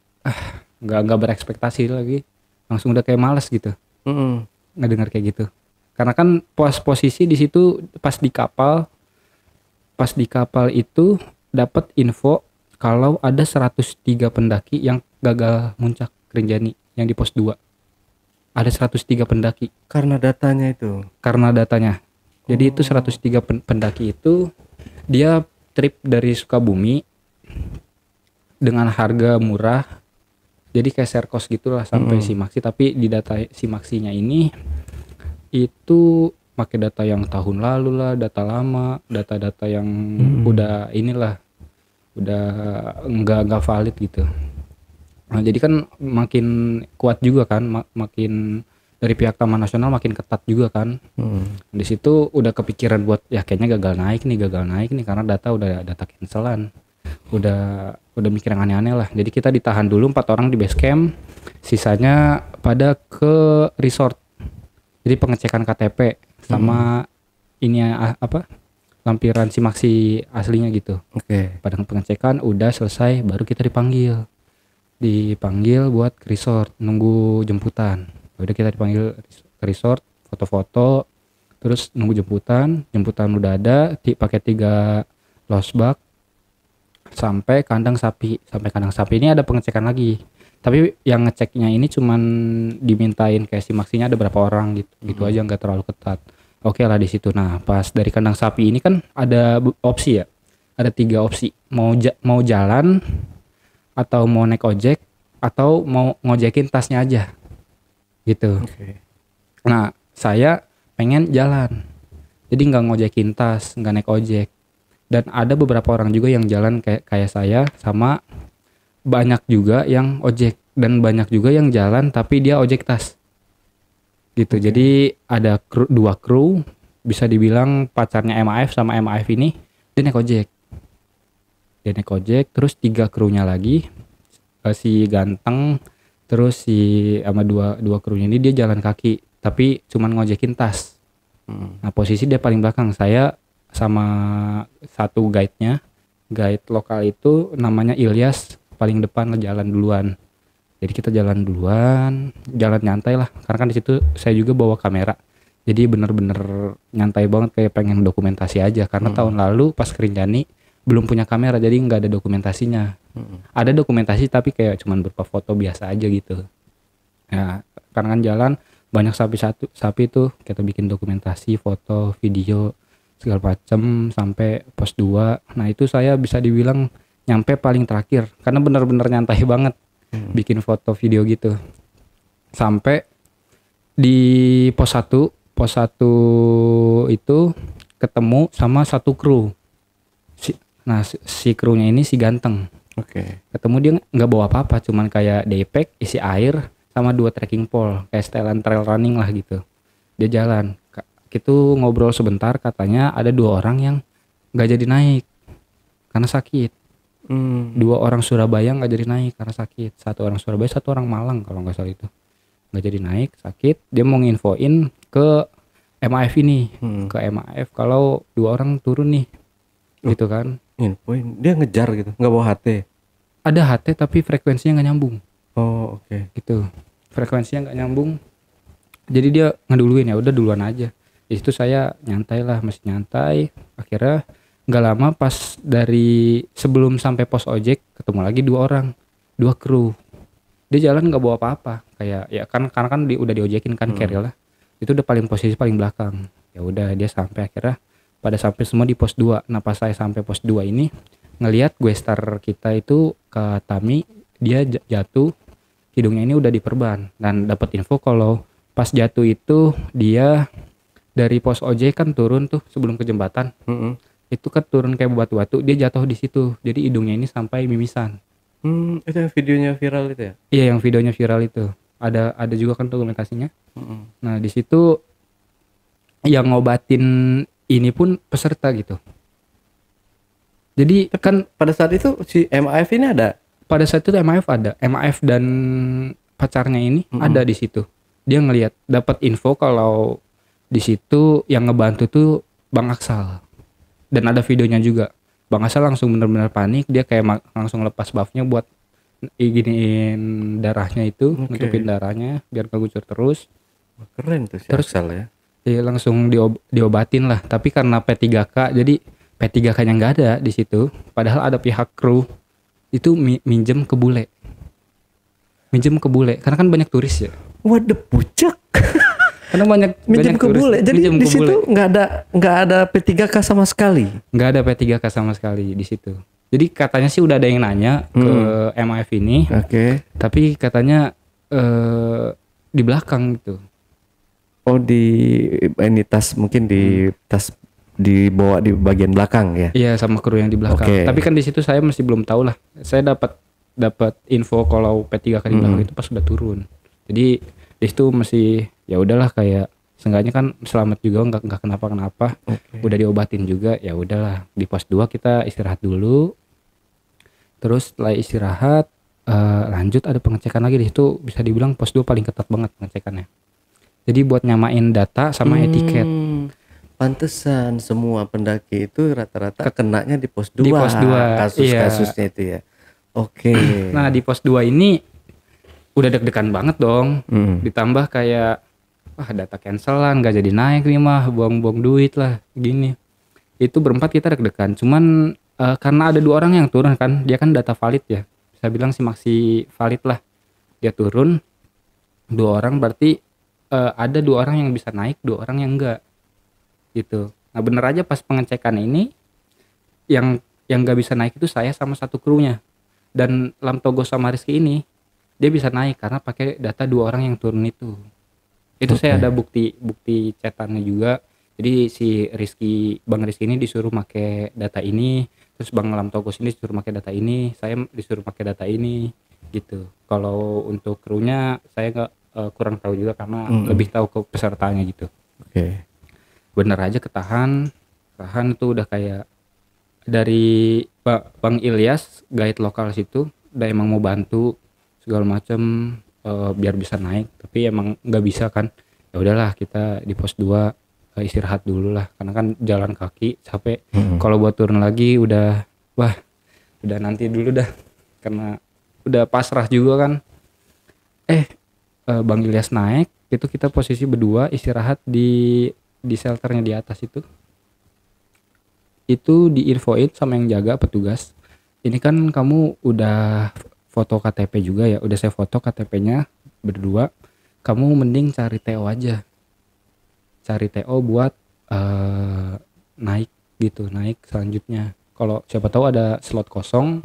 nggak berekspektasi lagi, langsung udah kayak malas gitu. Ngedengar kayak gitu. Karena kan posisi di situ pas di kapal itu dapat info kalau ada 103 pendaki yang gagal muncak Rinjani yang di pos 2. Ada 103 pendaki. Karena datanya itu. Jadi itu 103 pendaki itu dia trip dari Sukabumi dengan harga murah. Jadi kayak serkos gitulah sampai Simaksi, tapi di data Simaksinya ini itu pakai data yang tahun lalu lah, data lama, data-data yang udah nggak valid gitu. Nah, jadi kan makin kuat juga kan, makin dari pihak Taman Nasional makin ketat juga kan. Di situ udah kepikiran buat ya kayaknya gagal naik nih karena udah data cancelan. Udah mikir yang aneh-aneh lah. Jadi kita ditahan dulu 4 orang di base camp, sisanya pada ke resort. Jadi pengecekan KTP sama ini lampiran Simaksi aslinya gitu. Pada pengecekan udah selesai, baru kita dipanggil buat ke resort, nunggu jemputan. Udah kita dipanggil ke resort, foto-foto, terus nunggu jemputan udah ada, pakai 3 losbak sampai kandang sapi. Sampai kandang sapi ini ada pengecekan lagi. Tapi yang ngeceknya ini cuman dimintain kayak Simaksinya ada berapa orang gitu aja, nggak terlalu ketat. Oke lah di situ. Nah pas dari kandang sapi ini kan ada opsi ya, ada 3 opsi, mau jalan atau mau naik ojek atau mau ngojekin tasnya aja gitu. Nah saya pengen jalan, jadi nggak ngojekin tas, nggak naik ojek. Dan ada beberapa orang juga yang jalan kayak saya, sama banyak juga yang ojek, dan banyak juga yang jalan tapi dia ojek tas gitu. Jadi ada 2 kru, bisa dibilang pacarnya MAF sama MAF ini, dia naik ojek. Terus 3 krunya lagi, si Ganteng Terus si sama dua krunya ini dia jalan kaki, tapi cuman ngojekin tas. Nah posisi dia paling belakang, saya sama satu guide lokal itu namanya Ilyas paling depan lah, jalan duluan. Jadi kita jalan duluan, jalan nyantai lah, karena kan di situ saya juga bawa kamera. Jadi bener-bener nyantai banget, kayak pengen dokumentasi aja. Karena tahun lalu pas ke Rinjani belum punya kamera, jadi nggak ada dokumentasinya. Ada dokumentasi tapi kayak cuman berupa foto biasa aja gitu. Ya, karena kan jalan banyak sapi tuh, kita bikin dokumentasi, foto, video segala macem sampai pos 2. Nah itu saya bisa dibilang nyampe paling terakhir, karena bener-bener nyantai banget bikin foto video gitu. Sampai di pos 1 itu ketemu sama satu kru. Si krunya ini si ganteng. Oke. Ketemu dia nggak bawa apa-apa, cuman kayak daypack isi air sama 2 trekking pole, kayak setelan trail running lah gitu. Dia jalan, gitu ngobrol sebentar, katanya ada 2 orang yang nggak jadi naik karena sakit. 2 orang Surabaya nggak jadi naik karena sakit. 1 orang Surabaya, 1 orang Malang kalau nggak salah itu. Nggak jadi naik, sakit. Dia mau nginfoin ke MAF ini, ke MAF kalau 2 orang turun nih, gitu kan. Infoin, dia ngejar gitu, nggak bawa HT. Ada HT tapi frekuensinya nggak nyambung. Oh oke. Gitu, frekuensinya nggak nyambung. Jadi dia ngeduluin, ya udah duluan aja. Di situ saya nyantai lah, masih nyantai. Akhirnya nggak lama pas dari sebelum sampai pos ojek ketemu lagi 2 orang, 2 kru. Dia jalan nggak bawa apa-apa, kayak ya kan karena kan udah diojekin kan carry lah. Itu udah posisi paling belakang. Ya udah dia sampai, akhirnya pada sampai semua di pos 2. Nah pas saya sampai pos 2 ini ngelihat gue star kita itu ke Tami, dia jatuh, hidungnya ini udah diperban, dan dapat info kalau pas jatuh itu dia dari pos ojek kan turun tuh sebelum ke jembatan. Itu kan turun kayak batu-batu, dia jatuh di situ, jadi hidungnya ini sampai mimisan. Itu yang videonya viral itu ya? Iya, yang videonya viral itu ada juga kan dokumentasinya. Nah di situ yang ngobatin ini pun peserta gitu. Jadi kan Pada saat itu si MAF ini ada? pada saat itu MAF dan pacarnya ini ada di situ. Dia ngelihat, dapat info kalau di situ yang ngebantu tuh Bang Aksal, dan ada videonya juga. Bang Aksal langsung benar-benar panik, dia kayak langsung lepas buffnya buat giniin darahnya itu, nutupin darahnya biar gak gucur terus. Keren tuh si Terus Aksal ya. Dia langsung diobatin lah. Tapi karena P3K, jadi P3K-nya nggak ada di situ. Padahal ada pihak kru itu minjem ke bule. Karena kan banyak turis ya. Waduh pucak. Karena banyak Minjem ke turis. bule. Jadi Minjem di ke situ bule. nggak ada P3K sama sekali. Nggak ada P3K sama sekali di situ. Jadi katanya sih udah ada yang nanya ke MAF ini. Oke. Tapi katanya di belakang gitu. Oh ini tas, mungkin di tas dibawa di bagian belakang ya. Iya, sama kru yang di belakang. Oke. Tapi kan di situ saya masih belum tahu lah. Saya dapat info kalau P3K di belakang itu pas udah turun. Jadi di situ masih ya udahlah, kayak seenggaknya kan selamat juga, nggak kenapa-kenapa. Udah diobatin juga, ya udahlah. Di pos 2 kita istirahat dulu. Terus setelah istirahat lanjut ada pengecekan lagi. Di situ bisa dibilang pos 2 paling ketat banget pengecekannya. Jadi buat nyamain data sama etiket. Pantesan semua pendaki itu rata-rata kenanya di pos 2. Di pos 2, Kasus-kasusnya itu ya. Oke. Nah di pos 2 ini udah deg-degan banget dong. Ditambah kayak wah data cancelan, gak jadi naik nih mah, buang-buang duit lah gini. Itu berempat kita deg-degan. Cuman karena ada 2 orang yang turun kan, dia kan data valid ya. Saya bilang sih masih valid lah. Dia turun 2 orang, berarti ada 2 orang yang bisa naik, 2 orang yang enggak gitu. Nah bener aja pas pengecekan ini yang nggak bisa naik itu saya sama satu krunya, dan Lam Togo sama Rizky ini dia bisa naik karena pakai data 2 orang yang turun itu. Saya ada bukti chatannya juga. Jadi si Bang Rizky ini disuruh pakai data ini, terus Bang Lam Togo ini disuruh pakai data ini, saya disuruh pakai data ini gitu. Kalau untuk krunya saya nggak kurang tahu juga karena lebih tahu ke pesertanya gitu. Oke. Bener aja tahan itu udah kayak dari Bang Ilyas guide lokal situ udah emang mau bantu segala macam, biar bisa naik, tapi emang nggak bisa kan. Ya udahlah kita di pos 2 istirahat dulu lah karena kan jalan kaki capek. Kalau buat turun lagi udah nanti dulu dah karena udah pasrah juga kan. Bang Ilyas naik itu kita posisi berdua istirahat di shelternya di atas itu diinfoin sama yang jaga petugas, ini kan kamu udah foto KTP juga ya, udah saya foto KTP-nya berdua, kamu mending cari TO aja, cari TO buat naik gitu, naik selanjutnya. Kalau siapa tahu ada slot kosong,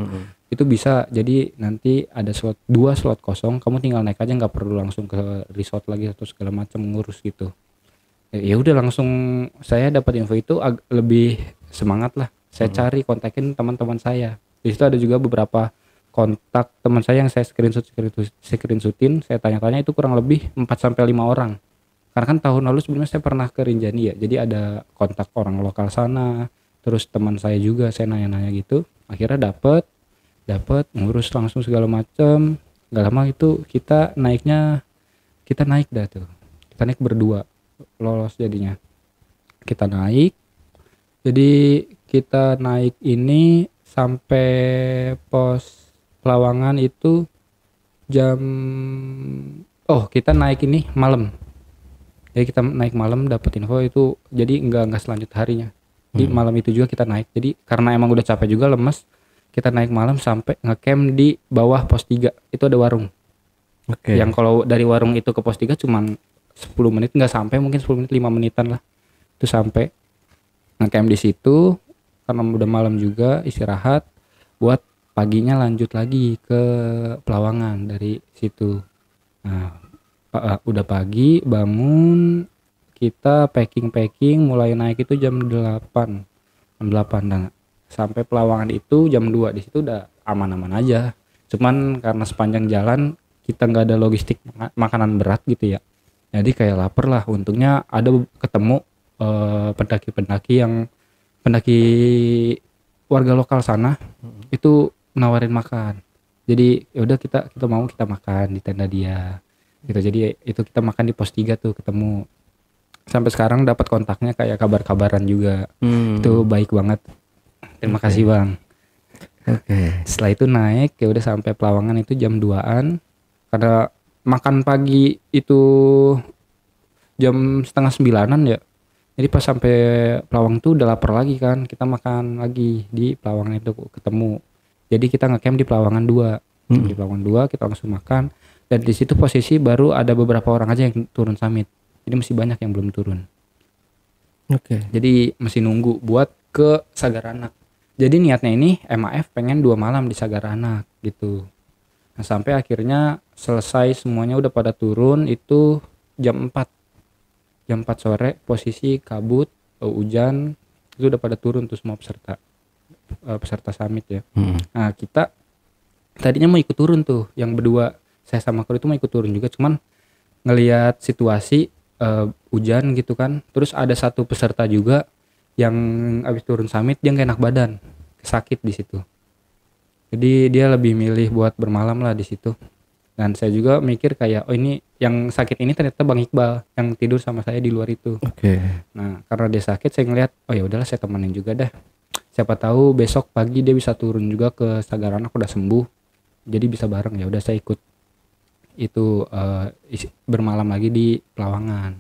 itu bisa, jadi nanti ada dua slot kosong, kamu tinggal naik aja, nggak perlu langsung ke resort lagi atau segala macam ngurus gitu. Ya udah langsung saya dapat info itu lebih semangat lah. Saya cari kontakin teman-teman saya. Di situ ada juga beberapa kontak teman saya yang saya screenshotin, saya tanya-tanya itu kurang lebih 4 sampai 5 orang. Karena kan tahun lalu sebenarnya saya pernah ke Rinjani ya. Jadi ada kontak orang lokal sana, terus teman saya juga saya nanya-nanya gitu. Akhirnya dapat ngurus langsung segala macam. Gak lama itu kita naik dah tuh. Kita naik berdua. Lolos jadinya. Kita naik. Jadi kita naik ini sampai pos Pelawangan itu kita naik ini malam. Jadi kita naik malam dapat info itu, jadi enggak selanjut harinya. Di malam itu juga kita naik. Jadi karena emang udah capek juga, lemes, kita naik malam sampai ngecamp di bawah pos 3. Itu ada warung. Yang kalau dari warung itu ke pos 3 cuman 10 menit, nggak sampai, mungkin 10 menit 5 menitan lah itu sampai. Ngecamp di situ karena udah malam juga, istirahat buat paginya lanjut lagi ke Pelawangan dari situ. Nah udah pagi bangun, kita packing mulai naik itu jam 8 dan sampai Pelawangan itu jam 2. Di situ udah aman-aman aja, cuman karena sepanjang jalan kita nggak ada logistik makanan berat gitu ya, jadi kayak lapar lah. Untungnya ada ketemu pendaki warga lokal sana, itu nawarin makan. Jadi ya udah kita makan di tenda dia gitu. Jadi itu kita makan di pos 3 tuh ketemu. Sampai sekarang dapat kontaknya, kayak kabar-kabaran juga. Itu baik banget. Terima kasih Bang. Setelah itu naik ya udah sampai Pelawangan itu jam 2-an. Karena makan pagi itu jam setengah 9-an ya. Jadi pas sampai Pelawang tuh udah lapar lagi kan. Kita makan lagi di Pelawangan itu ketemu. Jadi kita ngecamp di Pelawangan 2. Di Pelawangan 2 kita langsung makan. Dan di situ posisi baru ada beberapa orang aja yang turun summit. Jadi masih banyak yang belum turun. Jadi masih nunggu buat ke Sagaranak. Jadi niatnya ini MAF pengen 2 malam di Sagaranak gitu. Nah sampai akhirnya selesai semuanya udah pada turun itu jam 4 sore, posisi kabut, hujan, itu udah pada turun tuh semua peserta summit ya. Nah kita tadinya mau ikut turun tuh, yang berdua saya sama kru itu mau ikut turun juga, cuman ngelihat situasi hujan gitu kan. Terus ada satu peserta juga yang abis turun summit dia gak enak badan, sakit di situ. Jadi dia lebih milih buat bermalam lah di situ. Dan saya juga mikir kayak ini yang sakit ini ternyata Bang Iqbal yang tidur sama saya di luar itu. Nah karena dia sakit, saya ngeliat ya udahlah saya temenin juga dah. Siapa tahu besok pagi dia bisa turun juga ke Sagaranak udah sembuh. Jadi bisa bareng, ya udah saya ikut itu bermalam lagi di Pelawangan.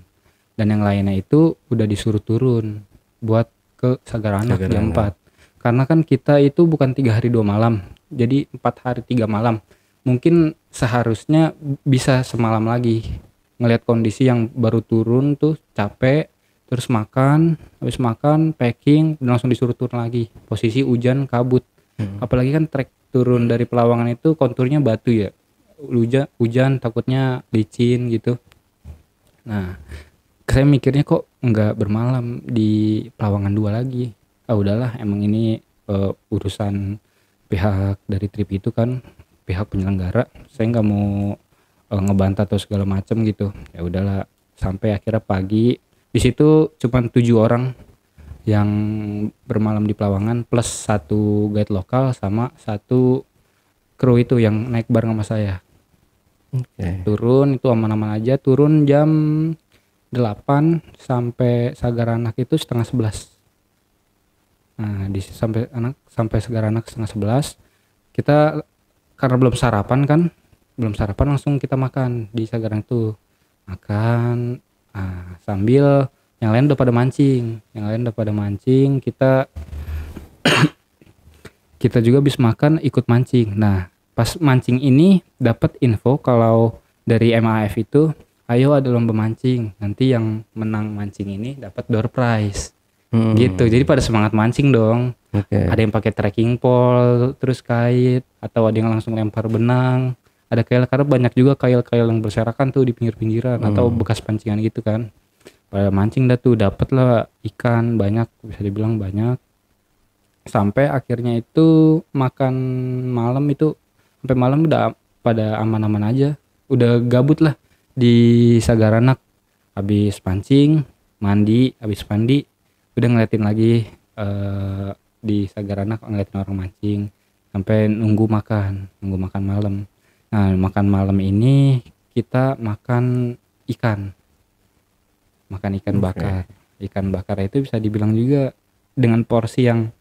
Dan yang lainnya itu udah disuruh turun buat ke Sagaranak jam 4. Karena kan kita itu bukan 3 hari 2 malam, jadi 4 hari 3 malam. Mungkin seharusnya bisa semalam lagi. Ngelihat kondisi yang baru turun tuh capek, terus habis makan packing dan langsung disuruh turun lagi. Posisi hujan kabut. Apalagi kan trek turun dari Pelawangan itu konturnya batu ya. Hujan takutnya licin gitu. Nah saya mikirnya kok nggak bermalam di Pelawangan 2 lagi. Udahlah emang ini urusan pihak dari trip itu kan, pihak penyelenggara. Saya nggak mau ngebantah atau segala macam gitu. Ya udahlah, sampai akhirnya pagi di situ cuma 7 orang yang bermalam di Pelawangan plus 1 guide lokal sama 1 kru itu yang naik bareng sama saya. Oke. Turun itu aman-aman aja, turun jam 8 sampai Sagaranak itu setengah 11. Nah, sampai Sagaranak setengah 11 kita karena belum sarapan langsung kita makan di Sagaranak itu. Makan sambil yang lain udah pada mancing, kita juga habis makan ikut mancing. Nah, pas mancing ini dapat info kalau dari MAF itu, ayo ada lomba mancing. Nanti yang menang mancing ini dapat door prize. Gitu. Jadi pada semangat mancing dong. Oke. Ada yang pakai trekking pole, terus kait, atau ada yang langsung lempar benang. Ada karena banyak juga kail-kail yang berserakan tuh di pinggir-pinggiran atau bekas pancingan gitu kan. Pada mancing dah tuh, dapet lah ikan banyak, bisa dibilang banyak. Sampai akhirnya itu makan malam itu sampai malam udah pada aman-aman aja, udah gabut lah di Sagaranak. Habis pancing, habis mandi udah ngeliatin lagi di Sagaranak, ngeliatin orang mancing sampai nunggu makan malam. Nah, makan malam ini kita makan ikan bakar. Ikan bakar itu bisa dibilang juga dengan porsi yang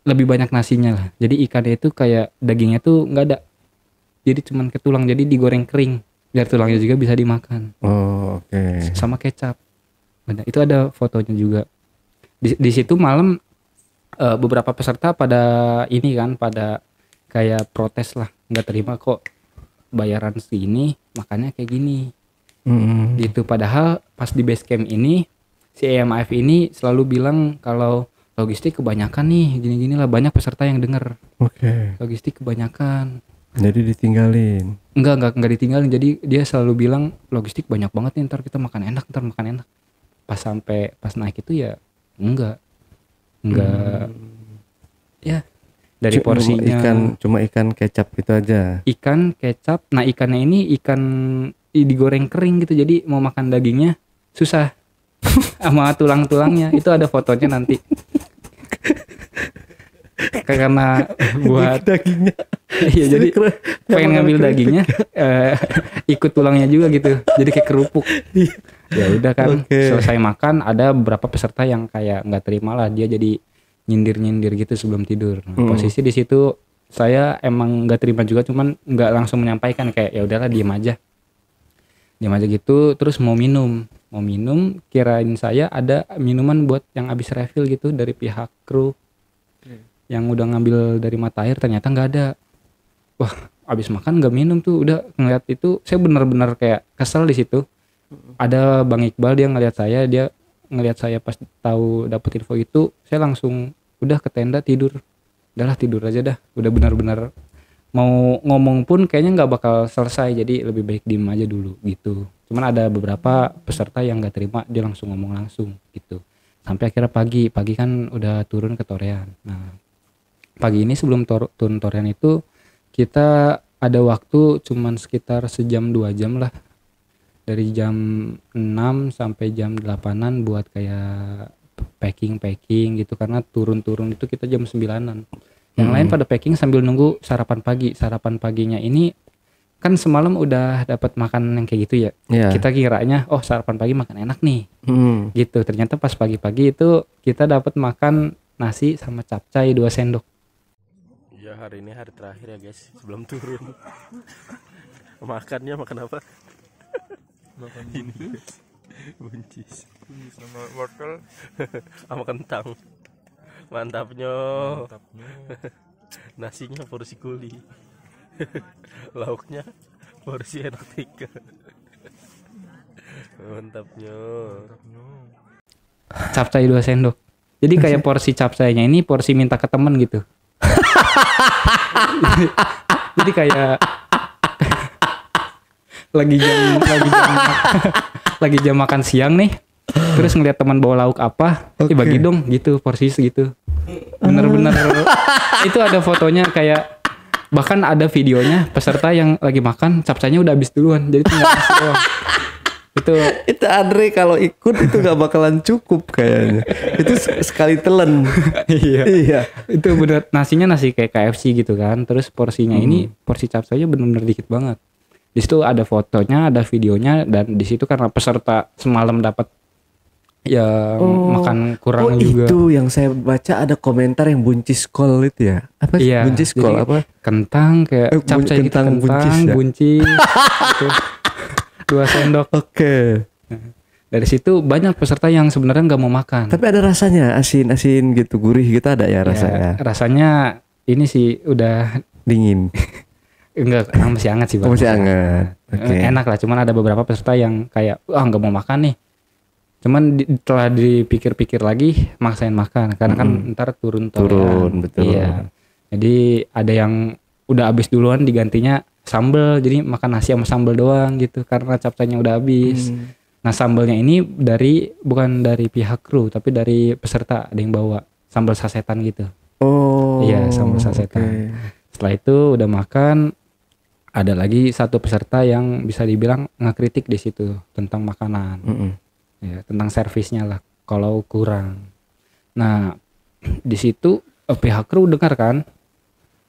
lebih banyak nasinya lah. Jadi ikannya itu kayak dagingnya tuh nggak ada, jadi cuman ke tulang, jadi digoreng kering biar tulangnya juga bisa dimakan. Oh, oke. Sama kecap. Benar, itu ada fotonya juga. Di situ malam beberapa peserta pada pada kayak protes lah, nggak terima kok bayaran segini makannya kayak gini. Gitu. Padahal pas di base camp ini si EMAF ini selalu bilang kalau logistik kebanyakan nih, gini-gini lah, banyak peserta yang denger. Oke. Logistik kebanyakan. Jadi ditinggalin. Enggak ditinggalin. Jadi dia selalu bilang logistik banyak banget nih, ntar makan enak. Pas naik itu ya enggak. Ya dari porsinya Cuma ikan kecap gitu aja. Ikan kecap. Nah, ikannya ini ikan digoreng kering gitu. Jadi mau makan dagingnya susah. Sama tulang-tulangnya. Itu ada fotonya nanti. Karena buat dagingnya. Iya, jadi pengen ngambil dagingnya ikut tulangnya juga gitu. Jadi kayak kerupuk. Ya udah kan, selesai makan ada beberapa peserta yang kayak nggak terima lah, dia jadi nyindir gitu sebelum tidur. Nah, posisi di situ saya emang nggak terima juga, cuman nggak langsung menyampaikan, kayak ya udahlah diam aja gitu. Terus mau minum, kirain saya ada minuman buat yang habis refill gitu dari pihak kru yang udah ngambil dari mata air, ternyata nggak ada. Wah, abis makan nggak minum tuh, udah ngeliat itu saya benar-benar kayak kesel di situ. Ada Bang Iqbal, dia ngeliat saya pas tahu dapet info itu, saya langsung udah ke tenda tidur. Udahlah tidur aja dah, udah benar-benar mau ngomong pun kayaknya nggak bakal selesai, jadi lebih baik diem aja dulu gitu. Cuman ada beberapa peserta yang nggak terima, dia langsung ngomong langsung gitu. Sampai akhirnya pagi kan udah turun ke Torean. Nah, pagi ini sebelum turun Torean itu kita ada waktu cuman sekitar sejam 2 jam lah, dari jam 6 sampai jam 8-an buat kayak packing gitu, karena turun itu kita jam 9-an. Yang lain pada packing sambil nunggu sarapan paginya ini kan semalam udah dapat makan yang kayak gitu ya. Kita kiranya sarapan pagi makan enak nih gitu, ternyata pas pagi-pagi itu kita dapat makan nasi sama capcay 2 sendok. Ya hari ini hari terakhir ya guys sebelum turun. Makannya makan apa? Makan Buncis sama wortel. sama kentang. Mantapnya. Nasinya porsi kuli. Lauknya porsi enak 3. Mantapnya. Capcay 2 sendok. Jadi kayak porsi capcaynya ini porsi minta ke temen gitu. Jadi kayak lagi jam makan siang nih, terus ngeliat teman bawa lauk apa, bagi dong gitu, porsi segitu. Bener-bener itu ada fotonya, kayak bahkan ada videonya peserta yang lagi makan capcaynya udah habis duluan, jadi tinggal nasi doang. Itu Andre kalau ikut itu gak bakalan cukup kayaknya. Itu sekali telan. Iya. Itu bener, nasinya nasi kayak KFC gitu kan. Terus porsinya ini porsi capcaynya bener-bener dikit banget. Di situ ada fotonya, ada videonya, dan di situ karena peserta semalam dapat yang makan kurang juga. Itu yang saya baca ada komentar yang buncis kol itu ya. Apa sih? Iya, Buncis kol jadi apa? Kentang kayak capcay gitu, kentang buncis ya? buncis gitu. 2 sendok. Oke. Dari situ banyak peserta yang sebenarnya nggak mau makan. Tapi ada rasanya asin-asin gitu, gurih gitu ada ya rasanya. Rasanya ini sih udah Dingin. enggak, masih hangat sih Bang. Masih hangat. Oke. Enak lah, cuman ada beberapa peserta yang kayak nggak mau makan nih. Cuman setelah dipikir-pikir lagi maksain makan karena kan ntar turun. Betul. Iya. Jadi ada yang udah habis duluan digantinya sambel, jadi makan nasi sama sambel doang gitu karena capcaynya udah habis. Nah sambelnya ini bukan dari pihak kru tapi dari peserta, ada yang bawa sambal sasetan gitu. Oh. Iya, sambal sasetan. Oke. Setelah itu udah makan, ada lagi satu peserta yang bisa dibilang ngekritik di situ tentang makanan. Ya, tentang servisnya lah kalau kurang. Nah di situ pihak kru dengar kan,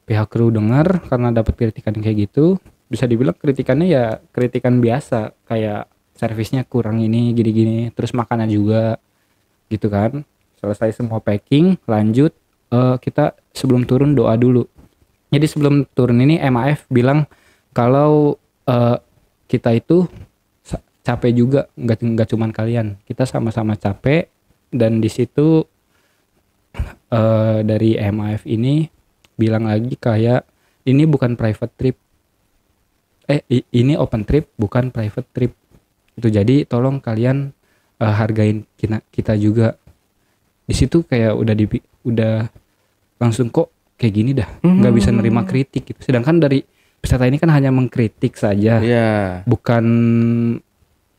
pihak kru dengar karena dapat kritikan kayak gitu. Bisa dibilang kritikannya ya kritikan biasa, kayak servisnya kurang ini gini-gini, terus makanan juga gitu kan. Selesai semua packing, lanjut kita sebelum turun doa dulu. Jadi sebelum turun ini MAF bilang kalau kita itu capek juga, nggak cuman kalian, kita sama-sama capek. Dan di situ dari MAF ini bilang lagi kayak ini bukan private trip, ini open trip bukan private trip itu, jadi tolong kalian hargain kita juga. Di situ kayak udah langsung kok kayak gini dah, nggak bisa nerima kritik gitu. Sedangkan dari peserta ini kan hanya mengkritik saja, bukan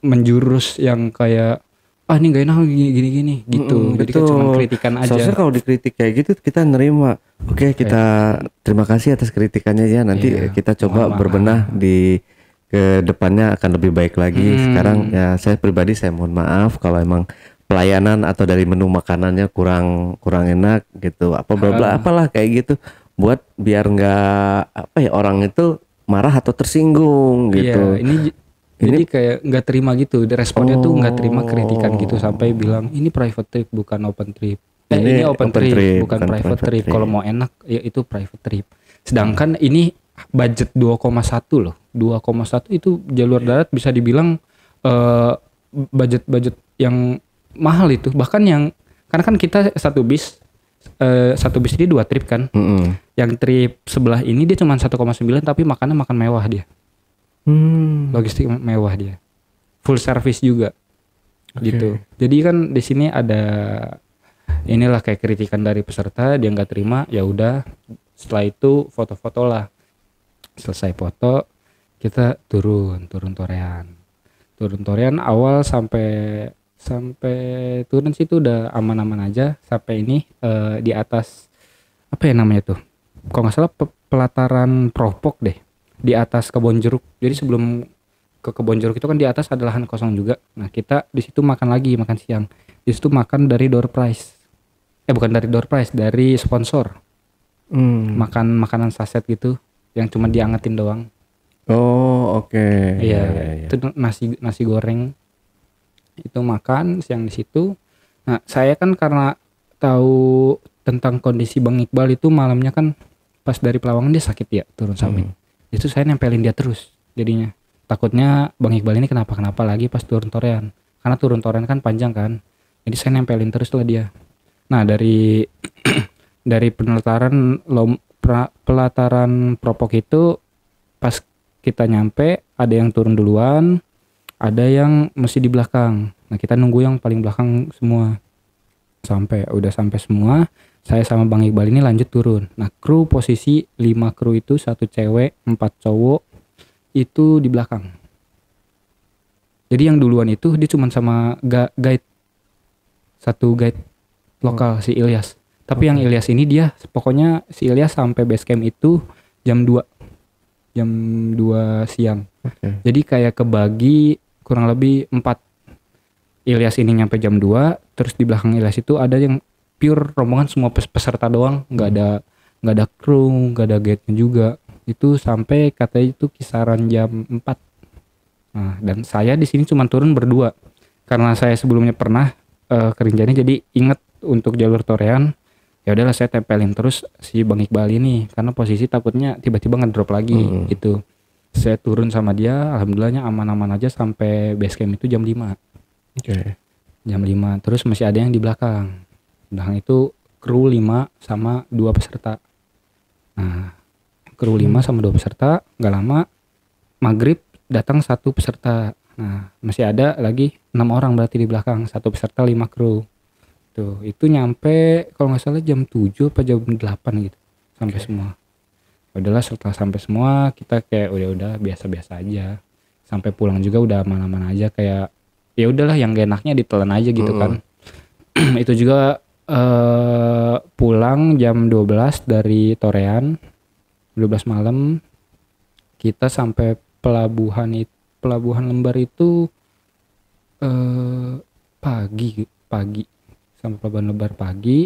menjurus yang kayak ini gak enak gini gitu. Jadi kan cuma kritikan aja. Seharusnya kalau dikritik kayak gitu kita nerima. Oke, kita terima kasih atas kritikannya ya. Nanti kita coba berbenah di ke depannya akan lebih baik lagi. Sekarang ya saya pribadi saya mohon maaf kalau emang pelayanan atau dari menu makanannya kurang enak gitu. Apalah kayak gitu. Buat biar nggak orang itu marah atau tersinggung gitu. Iya, jadi kayak nggak terima gitu, responnya tuh nggak terima kritikan gitu, sampai bilang ini private trip bukan open trip. Ini open trip bukan private trip. Kalau mau enak ya itu private trip. Sedangkan ini budget 2,1 loh. 2,1 itu jalur darat bisa dibilang budget yang mahal itu. Bahkan yang karena kan kita satu bis ini 2 trip kan. Yang trip sebelah ini dia cuma 1,9 tapi makan mewah dia. Logistik mewah dia, full service juga, gitu. Jadi kan di sini ada inilah kayak kritikan dari peserta, dia nggak terima, ya udah. Setelah itu foto-foto lah, selesai foto kita turun torean awal sampai turun situ udah aman-aman aja. Sampai ini di atas apa ya namanya tuh, kalau nggak salah pelataran Propok deh, di atas kebon jeruk. Jadi sebelum ke kebon jeruk itu kan di atas ada lahan kosong juga. Nah kita di situ makan siang. Di situ makan dari door prize. Bukan dari door prize, dari sponsor. Makan makanan saset gitu, yang cuma diangetin doang. Oh oke. Iya. Itu nasi goreng. Itu makan siang di situ. Nah saya kan karena tahu tentang kondisi Bang Iqbal itu malamnya kan pas dari Pelawangan dia sakit ya, turun Samping. Itu saya nempelin dia terus jadinya. Takutnya Bang Iqbal ini kenapa lagi pas turun torean. Karena turun torean kan panjang kan. Jadi saya nempelin terus lah dia. Nah dari dari pelataran Propok itu pas kita nyampe ada yang turun duluan, ada yang mesti di belakang. Nah kita nunggu yang paling belakang semua. Udah sampai semua, saya sama Bang Iqbal ini lanjut turun. Nah kru posisi 5 kru itu 1 cewek 4 cowok itu di belakang. Jadi yang duluan itu dia cuma sama guide, 1 guide lokal si Ilyas. Tapi yang Ilyas ini dia pokoknya si Ilyas sampai base camp itu jam 2 siang. Jadi kayak kebagi kurang lebih 4. Ilyas ini nyampe jam 2, terus di belakang Ilyas itu ada yang pure rombongan semua peserta doang, nggak ada kru, nggak ada guide-nya juga. Itu sampai katanya itu kisaran jam 4. Nah, dan saya di sini cuma turun berdua. Karena saya sebelumnya pernah ke Rinjani, jadi inget untuk jalur Torean. Ya udahlah saya tempelin terus si Bang Iqbal ini karena posisi takutnya tiba-tiba ngedrop lagi gitu. Saya turun sama dia, alhamdulillahnya aman-aman aja sampai base camp itu jam 5. Oke. Jam 5 terus masih ada yang di belakang. Belakang itu kru 5 sama 2 peserta. Nah, kru 5 sama 2 peserta, nggak lama maghrib datang 1 peserta. Nah, masih ada lagi 6 orang berarti di belakang, 1 peserta 5 kru. Tuh, itu nyampe kalau nggak salah jam 7 apa jam 8 gitu. Sampai semua. Udahlah setelah sampai semua kita kayak udah biasa-biasa aja. Sampai pulang juga udah aman-aman aja, kayak ya udahlah yang gak enaknya ditelan aja gitu kan. Itu juga pulang jam 12 dari Torean, 12 malam kita sampai pelabuhan Lembar itu pagi sampai pelabuhan Lembar pagi,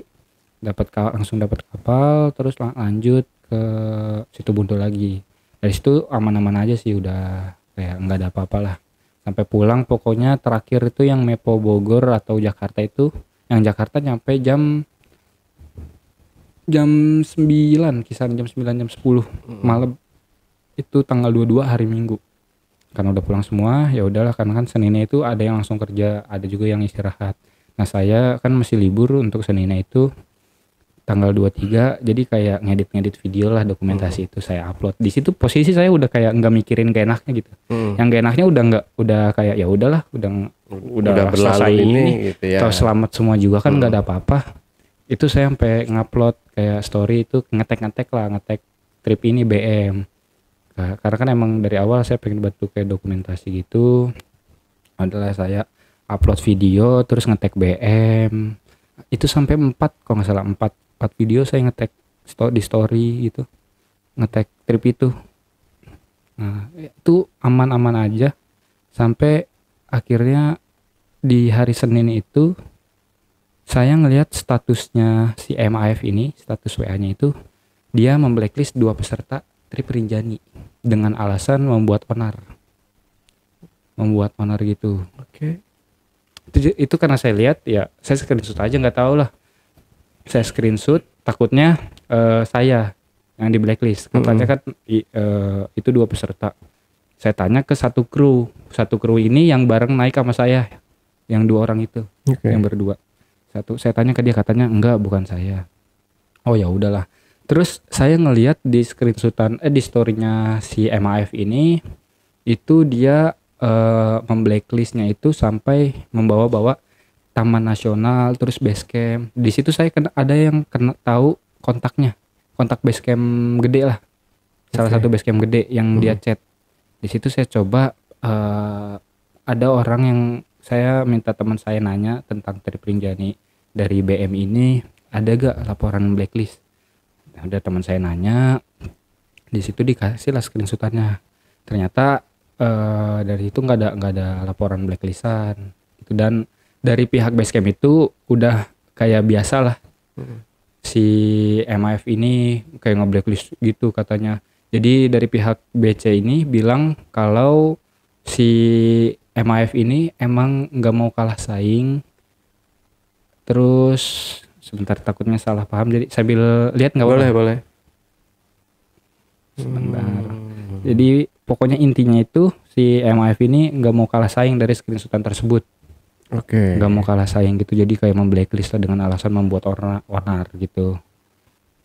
langsung dapat kapal terus lanjut ke situ Buntu lagi. Dari situ aman-aman aja sih, udah kayak nggak ada apa-apa lah sampai pulang. Pokoknya terakhir itu yang Mepo Bogor atau Jakarta itu, yang Jakarta nyampe jam 9, kisaran jam 9 jam 10 malam. Itu tanggal 22 hari Minggu. Karena udah pulang semua, ya udahlah, karena kan Seninnya itu ada yang langsung kerja, ada juga yang istirahat. Nah, saya kan masih libur untuk Seninnya itu tanggal 23, jadi kayak ngedit video lah, dokumentasi itu saya upload. Di situ posisi saya udah kayak nggak mikirin gak enaknya gitu. Yang gak enaknya udah kayak ya udahlah, udah selesai ini gitu ya. Terus selamat semua juga kan, nggak ada apa-apa. Itu saya sampai ngupload kayak story itu, ngetek trip ini BM. Nah, karena kan emang dari awal saya pengen bantu kayak dokumentasi gitu. Adalah saya upload video terus ngetek BM. Itu sampai 4 kalau nggak salah, 4 video saya ngetek di story gitu. Ngetek trip itu. Nah, itu aman-aman aja sampai akhirnya di hari Senin itu saya ngelihat statusnya si MAF ini, status WA-nya itu dia memblacklist 2 peserta trip Rinjani dengan alasan membuat onar gitu. Oke. Itu karena saya lihat, ya saya screenshot aja, nggak tahu lah, saya screenshot takutnya saya yang di blacklist. Katanya kan itu 2 peserta. Saya tanya ke satu kru ini yang bareng naik sama saya, yang 2 orang itu, yang berdua. Saya tanya ke dia, katanya enggak, bukan saya. Oh ya udahlah. Terus saya ngelihat di screenshotan di storynya si MAF ini, itu dia memblacklistnya itu sampai membawa-bawa Taman Nasional terus base camp. Di situ saya ada yang tahu kontak base camp gede lah, salah satu base camp gede yang dia chat. Di situ saya coba ada orang yang saya minta teman saya nanya tentang trip Rinjani dari BM ini, ada gak laporan blacklist. Ada teman saya nanya, di situ dikasih lah screenshotannya. Ternyata dari itu nggak ada laporan blacklistan gitu. Dan dari pihak basecamp itu udah kayak biasa lah, si MAF ini kayak nge-blacklist gitu katanya. Jadi dari pihak BC ini bilang kalau si MAF ini emang nggak mau kalah saing. Terus sebentar, takutnya salah paham, jadi sambil lihat nggak Boleh. Sebentar. Jadi pokoknya intinya itu si MAF ini nggak mau kalah saing dari screenshotan tersebut. Oke. Nggak mau kalah saing gitu, jadi kayak memblacklist lah dengan alasan membuat onar gitu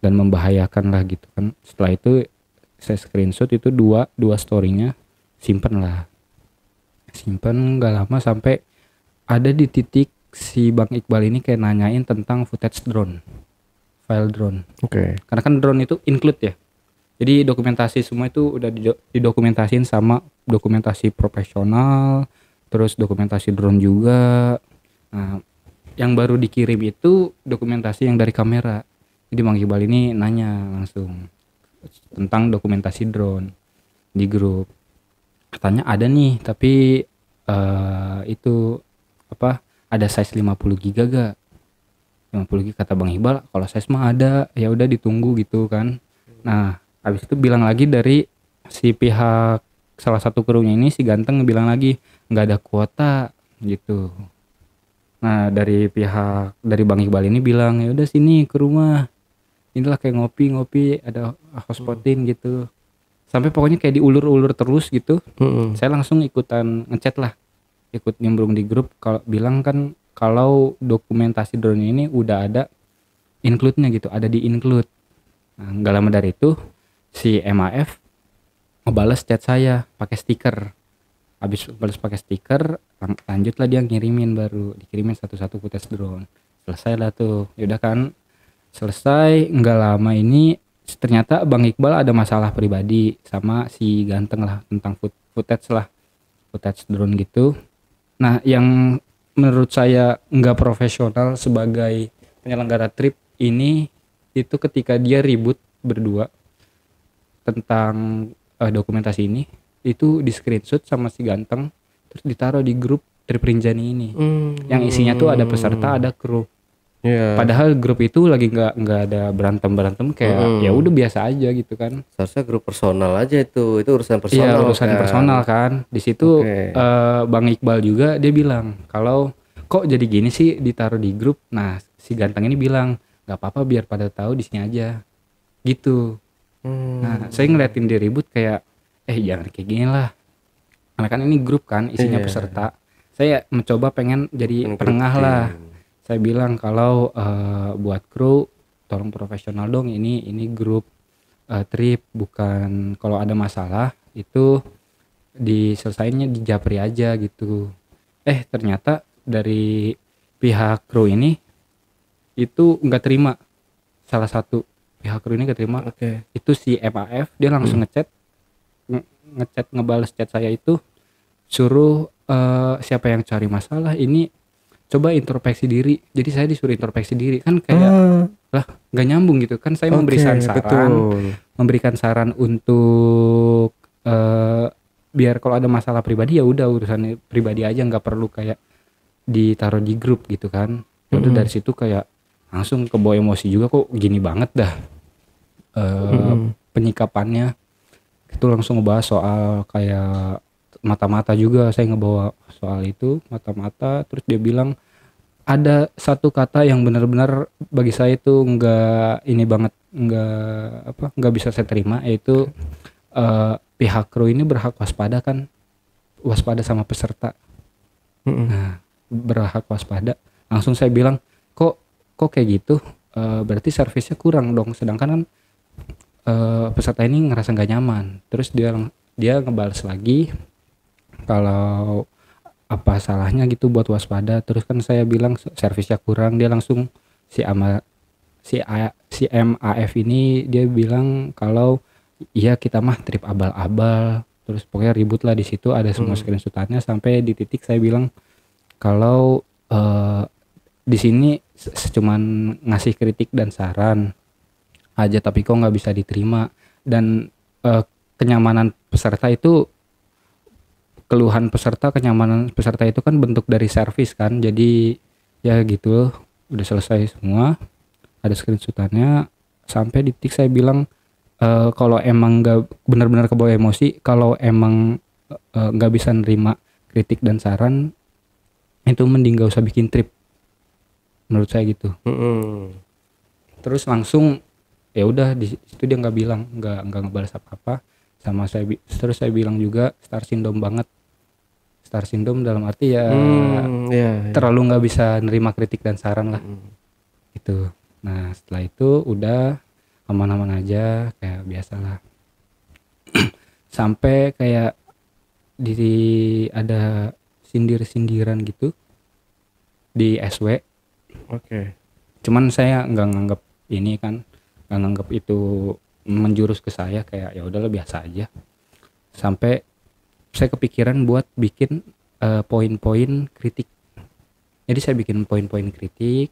dan membahayakan lah gitu kan. Setelah itu saya screenshot itu dua storynya, simpen nggak lama sampai ada di titik si Bang Iqbal ini kayak nanyain tentang footage file drone. Oke. Karena kan drone itu include ya, jadi dokumentasi semua itu udah didokumentasiin sama dokumentasi profesional, terus dokumentasi drone juga. Nah, yang baru dikirim itu dokumentasi yang dari kamera. Jadi Bang Iqbal ini nanya langsung tentang dokumentasi drone di grup. Katanya ada nih, tapi itu apa, ada size 50 giga gak? 50 giga kata Bang Iqbal, kalau size mah ada, ya udah ditunggu gitu kan. Nah, Habis itu bilang lagi dari si pihak salah satu krunya ini, si Ganteng bilang lagi nggak ada kuota gitu. Nah dari Bang Iqbal ini bilang ya udah sini ke rumah, inilah kayak ngopi-ngopi, ada hotspotin gitu. Sampai pokoknya kayak diulur-ulur terus gitu. Saya langsung ikutan ngechat lah, ikut nimbrung di grup, kalau bilang kan kalau dokumentasi drone ini udah ada include-nya gitu, ada di include. Nah, nggak lama dari itu si MAF ngebales chat saya pakai stiker. Habis balas pakai stiker, lanjutlah dia dikirimin satu-satu footage drone. Selesai lah tuh. Yaudah kan, selesai. Nggak lama ini ternyata Bang Iqbal ada masalah pribadi sama si Ganteng lah tentang footage drone gitu. Nah, yang menurut saya nggak profesional sebagai penyelenggara trip ini itu ketika dia ribut berdua tentang dokumentasi ini, itu di screenshot sama si Ganteng terus ditaruh di grup Trip Rinjani ini. Yang isinya tuh ada peserta, ada kru. Padahal grup itu lagi nggak ada berantem kayak ya udah biasa aja gitu kan. Seharusnya grup personal aja itu urusan personal. Iya, urusan personal kan. Di situ Bang Iqbal juga dia bilang kalau kok jadi gini sih ditaruh di grup. Nah si Ganteng ini bilang nggak apa-apa biar pada tahu di sini aja gitu. Nah saya ngeliatin dia ribut kayak jangan kayak gini lah, karena kan ini grup kan isinya peserta. Saya mencoba pengen jadi penengah lah. Saya bilang kalau buat kru tolong profesional dong, ini grup trip, bukan kalau ada masalah itu diselesainnya di Japri aja gitu. Ternyata dari pihak kru ini itu nggak terima, salah satu pihak kru ini nggak terima. Itu si MAF dia langsung ngebales chat saya itu, suruh siapa yang cari masalah ini coba introspeksi diri. Jadi saya disuruh introspeksi diri kan, kayak lah nggak nyambung gitu kan. Saya memberikan saran untuk biar kalau ada masalah pribadi ya udah urusan pribadi aja, nggak perlu kayak ditaruh di grup gitu kan. Udah dari situ kayak langsung kebawa emosi juga, kok gini banget dah penyikapannya. Itu langsung ngebahas soal kayak mata-mata juga, saya ngebawa soal itu mata-mata. Terus dia bilang ada satu kata yang benar-benar bagi saya itu nggak bisa saya terima, yaitu pihak kru ini berhak waspada sama peserta. Nah, berhak waspada. Langsung saya bilang kok kayak gitu, berarti servisnya kurang dong, sedangkan kan peserta ini ngerasa nggak nyaman. Terus dia ngebales lagi kalau apa salahnya gitu buat waspada. Terus kan saya bilang servisnya kurang, dia langsung si MAF ini dia bilang kalau iya kita mah trip abal-abal. Terus pokoknya ribut lah di situ, ada semua screenshotannya sampai di titik saya bilang kalau di sini cuman ngasih kritik dan saran aja, tapi kok nggak bisa diterima. Dan kenyamanan peserta itu, keluhan peserta, kenyamanan peserta itu kan bentuk dari servis kan. Jadi ya gitu, udah selesai semua, ada screenshotannya. Sampai di titik saya bilang kalau emang nggak benar-benar kebawa emosi, kalau emang nggak bisa nerima kritik dan saran, itu mending gak usah bikin trip, menurut saya gitu. Terus langsung ya udah di situ dia nggak ngebalas apa-apa sama saya. Terus saya bilang juga star syndrome banget, star syndrome dalam arti ya terlalu nggak bisa nerima kritik dan saran lah gitu. Nah setelah itu udah aman-aman aja kayak biasalah. Sampai kayak ada sindir-sindiran gitu di SW. Cuman saya nggak nganggap ini kan, nggak nganggap itu menjurus ke saya, kayak ya udahlah biasa aja. Sampai saya kepikiran buat bikin poin-poin kritik. Jadi saya bikin poin-poin kritik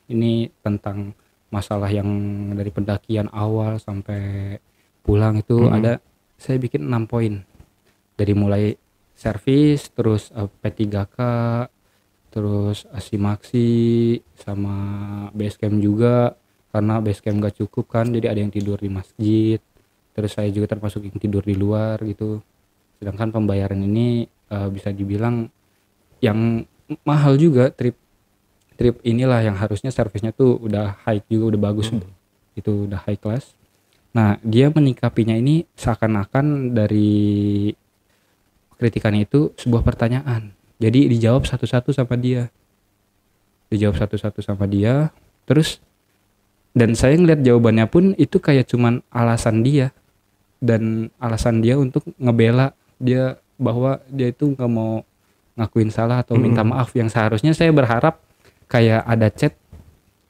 ini tentang masalah yang dari pendakian awal sampai pulang itu ada, saya bikin 6 poin. Dari mulai servis, terus P3K, terus asimaksi sama basecamp juga, karena basecamp gak cukup kan, jadi ada yang tidur di masjid. terus saya juga termasuk yang tidur di luar gitu. Sedangkan pembayaran ini bisa dibilang yang mahal juga. Trip inilah yang harusnya servisnya tuh udah high juga, udah bagus, itu udah high class. Nah dia menyikapinya ini seakan-akan dari kritikannya itu sebuah pertanyaan, jadi dijawab satu-satu sama dia, terus dan saya ngeliat jawabannya pun itu kayak cuman alasan dia untuk ngebela dia bahwa dia itu nggak mau ngakuin salah atau minta maaf, yang seharusnya saya berharap kayak ada chat,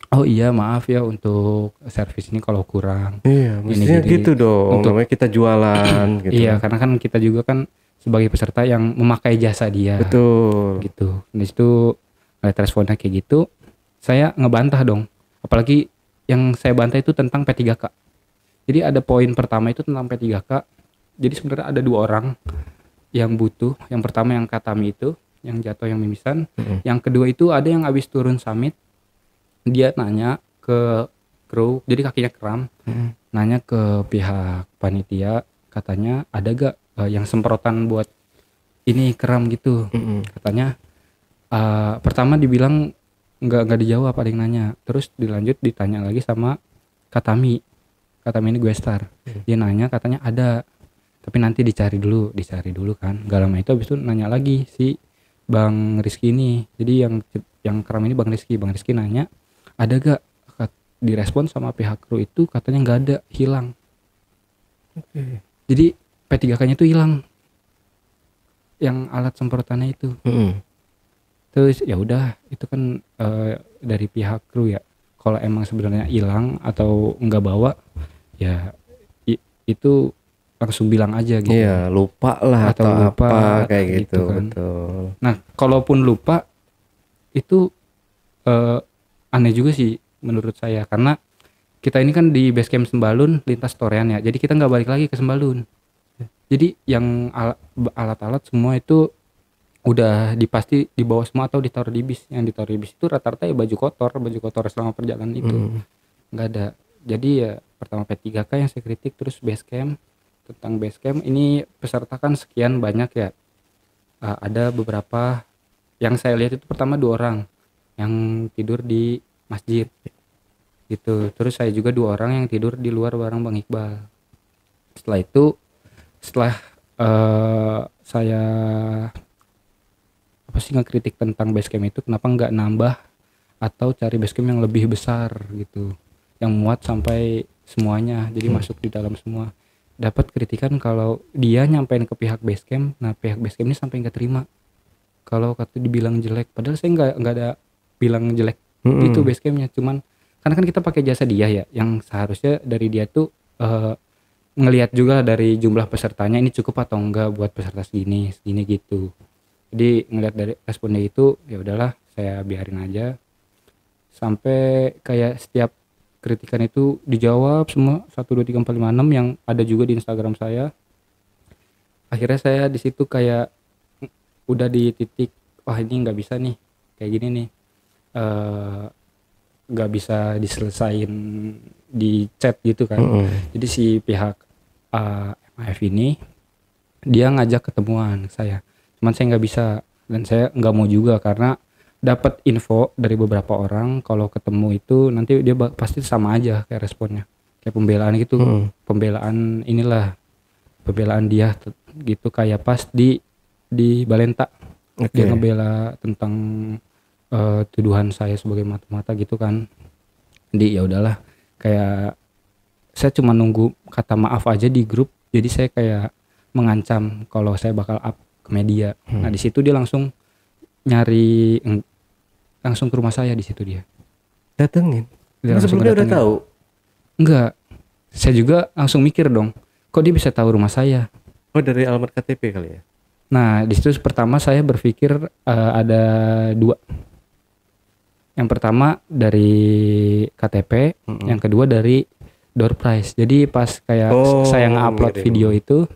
oh iya maaf ya untuk servis ini kalau kurang. Iya, mestinya gitu dong. Untuk namanya kita jualan gitu. iya, karena kan kita juga kan sebagai peserta yang memakai jasa dia. Betul. Gitu. Di situ ngeliat responnya kayak gitu, saya ngebantah dong. Apalagi yang saya bantah itu tentang P3K. Jadi ada poin pertama itu tentang P3K. Jadi sebenarnya ada 2 orang yang butuh. Yang pertama yang Katami itu, yang jatuh, yang mimisan. Yang kedua itu ada yang habis turun summit, dia nanya ke kru, jadi kakinya kram. Nanya ke pihak panitia, katanya ada gak yang semprotan buat ini kram gitu. Katanya pertama dibilang nggak dijawab, ada yang nanya. Terus dilanjut ditanya lagi sama Katami ini gue star. Dia nanya katanya ada, tapi nanti dicari dulu kan. Gak lama itu habis itu nanya lagi si Bang Rizky ini. Jadi yang kram ini Bang Rizky nanya ada gak, direspon sama pihak kru itu katanya nggak ada, hilang. Jadi P3K-nya itu hilang, yang alat semprotannya itu. Terus ya udah, itu kan dari pihak kru ya. Kalau emang sebenarnya hilang atau nggak bawa, ya itu langsung bilang aja gitu. Iya, lupa lah atau apa kayak gitu kan. Betul. Nah, kalaupun lupa itu aneh juga sih menurut saya, karena kita ini kan di base camp Sembalun lintas Torean ya. Jadi kita nggak balik lagi ke Sembalun. Jadi yang alat-alat semua itu udah dipasti dibawa semua atau ditaruh di bis. Yang ditaruh di bis itu rata-rata ya baju kotor selama perjalanan itu nggak ada. Jadi ya pertama P3K yang saya kritik, terus base camp. Tentang base camp ini peserta kan sekian banyak ya. Ada beberapa yang saya lihat itu, pertama 2 orang yang tidur di masjid gitu. Terus saya juga 2 orang yang tidur di luar bareng Bang Iqbal. Setelah saya ngekritik tentang base camp itu, kenapa nggak nambah atau cari base camp yang lebih besar gitu, yang muat sampai semuanya, jadi masuk di dalam semua. Dapat kritikan kalau dia nyampein ke pihak base camp, nah pihak base camp ini sampai nggak terima kalau kata dibilang jelek, padahal saya nggak ada bilang jelek itu base campnya, cuman karena kan kita pakai jasa dia ya, yang seharusnya dari dia tuh ngelihat juga dari jumlah pesertanya ini cukup atau enggak buat peserta segini gitu. Jadi ngelihat dari responnya itu, ya udahlah saya biarin aja. Sampai kayak setiap kritikan itu dijawab semua 1 2 3 4 5 6 yang ada juga di Instagram saya. Akhirnya saya di situ kayak udah di titik, wah ini nggak bisa nih kayak gini nih, nggak bisa diselesain di chat gitu kan. Jadi si pihak MAF ini dia ngajak ketemuan saya, cuman saya nggak bisa dan saya nggak mau juga, karena dapat info dari beberapa orang kalau ketemu itu nanti dia pasti sama aja kayak responnya, kayak pembelaan gitu. Pembelaan dia gitu, kayak pas di Balenta. Dia ngebela tentang tuduhan saya sebagai mata-mata gitu kan. Jadi ya udahlah, kayak saya cuma nunggu kata maaf aja di grup, jadi saya kayak mengancam kalau saya bakal up ke media. Nah di situ dia langsung nyari, langsung ke rumah saya. Di situ dia datengin. Dia sebelumnya udah tahu? Enggak, saya juga langsung mikir dong, kok dia bisa tahu rumah saya. Oh, dari alamat KTP kali ya. Nah di situ pertama saya berpikir ada 2. Yang pertama dari KTP, yang kedua dari door prize. Jadi pas kayak saya nge-upload video itu,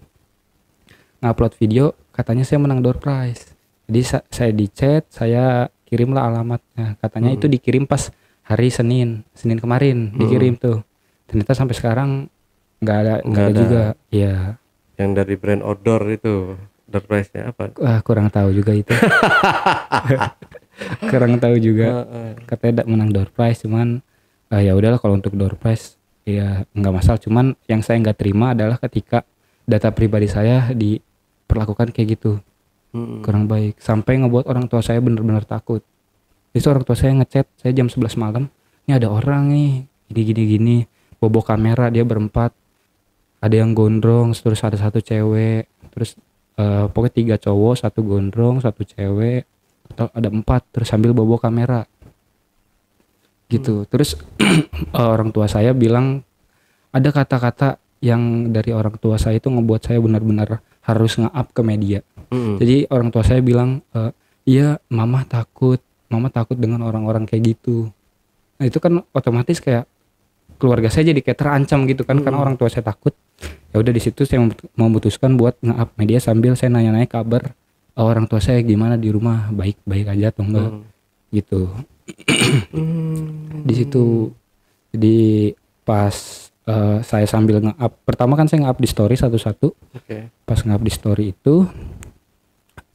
katanya saya menang door prize. Jadi saya di chat, saya kirimlah alamatnya. Katanya itu dikirim pas hari Senin kemarin dikirim tuh. Ternyata sampai sekarang nggak Nggak ada ada. juga. Iya. Yang dari brand outdoor itu door prize-nya apa? Kurang tahu juga itu. Kurang tahu juga. Heeh. Katanya menang door prize, cuman ya udahlah kalau untuk door prize ya nggak masalah. Cuman yang saya nggak terima adalah ketika data pribadi saya diperlakukan kayak gitu, Mm-mm. kurang baik, sampai ngebuat orang tua saya bener-bener takut. Itu orang tua saya ngechat saya jam 11 malam, ini ada orang nih gini bobo kamera, dia berempat, ada yang gondrong, terus ada satu cewek, terus pokoknya 3 cowok, 1 gondrong, 1 cewek, atau ada 4, terus sambil bobo kamera gitu. Terus orang tua saya bilang ada kata-kata yang dari orang tua saya itu ngebuat saya benar-benar harus nge-up ke media. Mm-mm. Jadi orang tua saya bilang, iya mama takut dengan orang-orang kayak gitu. Nah itu kan otomatis kayak keluarga saya jadi kayak terancam gitu kan, karena orang tua saya takut. Ya udah di situ saya memutuskan buat nge-up media sambil saya nanya-nanya kabar orang tua saya gimana di rumah, baik-baik aja atau enggak gitu. Di situ jadi pas saya sambil nge-up, pertama kan saya nge-up di story satu-satu. Oke. Pas nge-up di story itu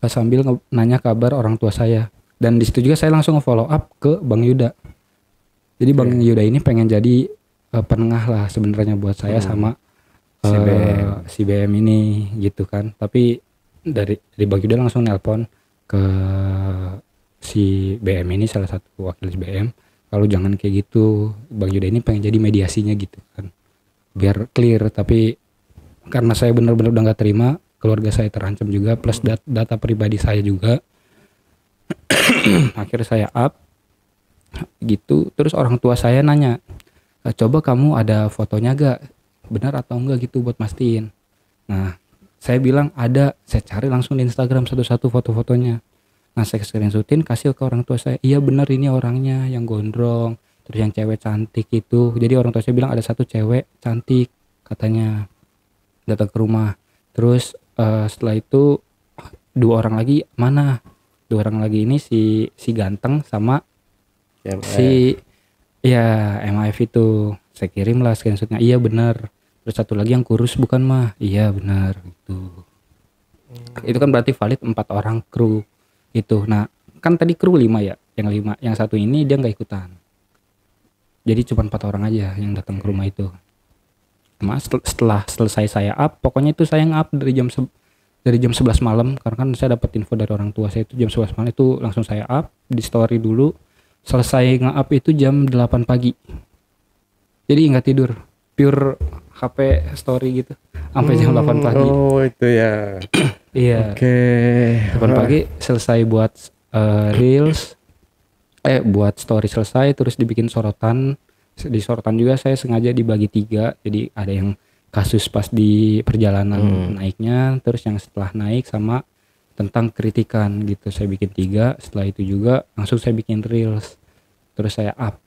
sambil nanya kabar orang tua saya, dan di situ juga saya langsung nge-follow up ke Bang Yuda. Jadi Bang Yuda ini pengen jadi penengah lah sebenarnya buat saya sama si BM ini gitu kan. Tapi dari Bang Yuda langsung nelpon ke si BM ini, salah satu wakil BM, kalau jangan kayak gitu, Bang Yuda ini pengen jadi mediasinya gitu kan, biar clear. Tapi karena saya benar-benar udah nggak terima, keluarga saya terancam juga, plus data pribadi saya juga. Akhirnya saya up gitu. Terus orang tua saya nanya, coba kamu ada fotonya gak, benar atau enggak gitu buat mastiin. Nah saya bilang ada, saya cari langsung di Instagram satu-satu foto-fotonya. Nah saya screenshotin kasih ke orang tua saya, iya benar ini orangnya yang gondrong, terus yang cewek cantik itu. Jadi orang tua saya bilang ada satu cewek cantik katanya datang ke rumah. Terus setelah itu 2 orang lagi mana? 2 orang lagi ini si ganteng sama si ya MAF itu. Saya kirim lah screenshotnya, iya benar. Terus satu lagi yang kurus bukan mah, iya benar gitu. Itu kan berarti valid 4 orang kru itu. Nah kan tadi kru 5 ya, yang satu ini dia nggak ikutan, jadi cuma 4 orang aja yang datang ke rumah itu. Mas setelah selesai saya up, pokoknya itu saya nge-up dari jam 11 malam, karena kan saya dapat info dari orang tua saya itu jam 11 malam, itu langsung saya up di story dulu. Selesai nge-up itu jam 8 pagi, jadi nggak tidur, pure HP story gitu sampai jam 8 pagi. Oh itu ya. Iya. Oke. 8 pagi selesai buat reels, buat story selesai, terus dibikin sorotan. Di sorotan juga saya sengaja dibagi 3, jadi ada yang kasus pas di perjalanan naiknya, terus yang setelah naik, sama tentang kritikan gitu. Saya bikin 3, setelah itu juga langsung saya bikin reels, terus saya up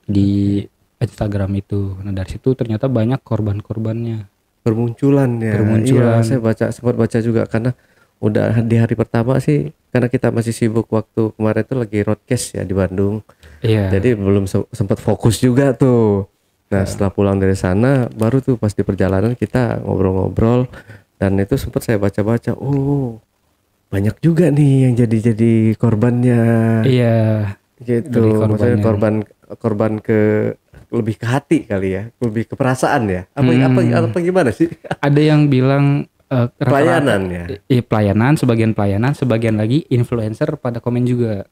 di Instagram itu. Nah dari situ ternyata banyak korban-korbannya. Bermunculan ya. Bermunculan. Iya, saya sempat baca juga, karena udah di hari pertama sih, karena kita masih sibuk waktu kemarin itu lagi roadcast ya di Bandung. Iya. Jadi belum sempat fokus juga tuh. Nah setelah pulang dari sana baru tuh pas di perjalanan kita ngobrol-ngobrol, dan itu sempat saya baca-baca, oh banyak juga nih yang jadi korbannya. Iya. Gitu. Dari Maksudnya korbannya. korban ke lebih ke hati kali ya, lebih ke perasaan ya. Apa gimana sih? Ada yang bilang Pelayanan ya. Pelayanan, sebagian lagi influencer pada komen juga.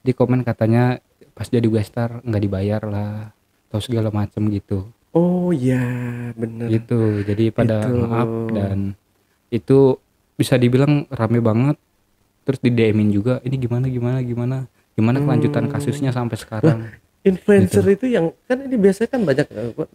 Di komen katanya pas jadi guestar nggak dibayar lah, atau segala macam gitu. Oh ya bener. Gitu. Jadi pada Itu. maaf, dan itu bisa dibilang rame banget. Terus di DM-in juga, ini gimana kelanjutan kasusnya sampai sekarang. Influencer itu yang kan ini biasanya kan banyak,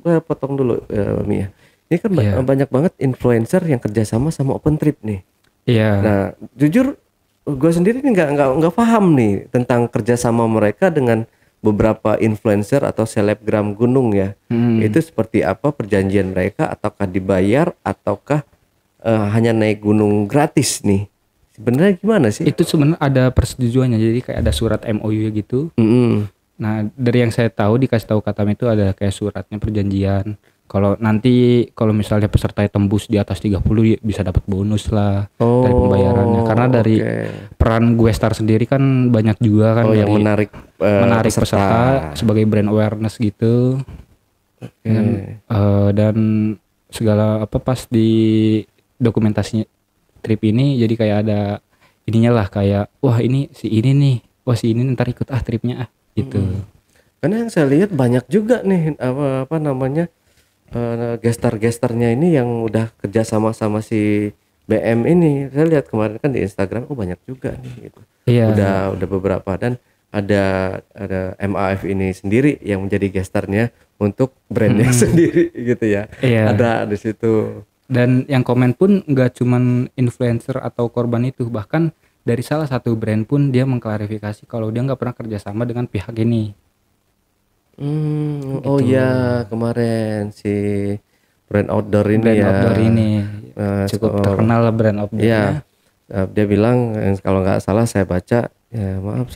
gua potong dulu Mi ya. Ini kan Iya. banyak banget influencer yang kerjasama sama Open Trip nih. Iya. Nah jujur gue sendiri nih nggak paham nih tentang kerjasama mereka dengan beberapa influencer atau selebgram gunung ya. Itu seperti apa perjanjian mereka, ataukah dibayar, ataukah hanya naik gunung gratis nih? Sebenarnya gimana sih? Itu sebenarnya ada persetujuannya, jadi kayak ada surat MOU gitu. Mm-mm. Nah dari yang saya tahu, dikasih tahu Katam itu ada kayak suratnya perjanjian. Kalau nanti kalau misalnya peserta tembus di atas 30 dia bisa dapat bonus lah dari pembayarannya. Karena dari oke. peran gue star sendiri kan banyak juga kan yang dari menarik peserta sebagai brand awareness gitu. Dan segala apa pas di dokumentasinya trip ini jadi kayak ada ininya lah kayak wah ini si ini nih, wah si ini ntar ikut tripnya gitu. Karena yang saya lihat banyak juga nih apa namanya gestar-gestarnya ini yang udah kerja sama si BM ini. Saya lihat kemarin kan di Instagram banyak juga nih gitu. Iya. Udah beberapa dan ada MAF ini sendiri yang menjadi gestarnya untuk brandnya sendiri gitu ya. Iya. Ada di situ. Dan yang komen pun nggak cuman influencer atau korban itu, bahkan dari salah satu brand pun dia mengklarifikasi kalau dia nggak pernah kerjasama dengan pihak ini. Oh ya kemarin si brand outdoor ini Brand ya. outdoor ini cukup terkenal lah brand outdoor. Iya. Dia bilang kalau nggak salah saya baca ya maaf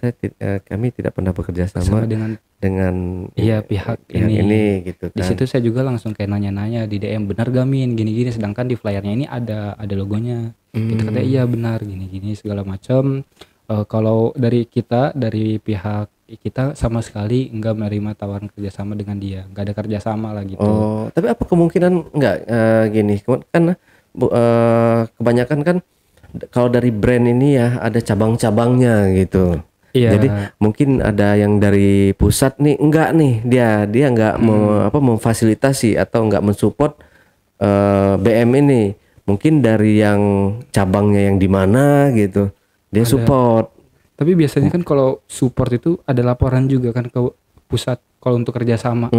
kami tidak pernah bekerja sama dengan pihak ini gitu kan. Di situ saya juga langsung kayak nanya-nanya di DM benar gak Min gini-gini, sedangkan di flyernya ini ada logonya. Kita kata iya benar gini-gini segala macam. Kalau dari pihak kita sama sekali nggak menerima tawaran kerjasama dengan dia, nggak ada kerjasama lah gitu. Tapi apa kemungkinan nggak gini kan kebanyakan kan kalau dari brand ini ya ada cabang-cabangnya gitu. Iya. Jadi mungkin ada yang dari pusat nih enggak nih dia enggak memfasilitasi atau enggak mensupport BM ini. Mungkin dari yang cabangnya yang di mana gitu. Dia support. Tapi biasanya kan kalau support itu ada laporan juga kan ke pusat kalau untuk kerjasama.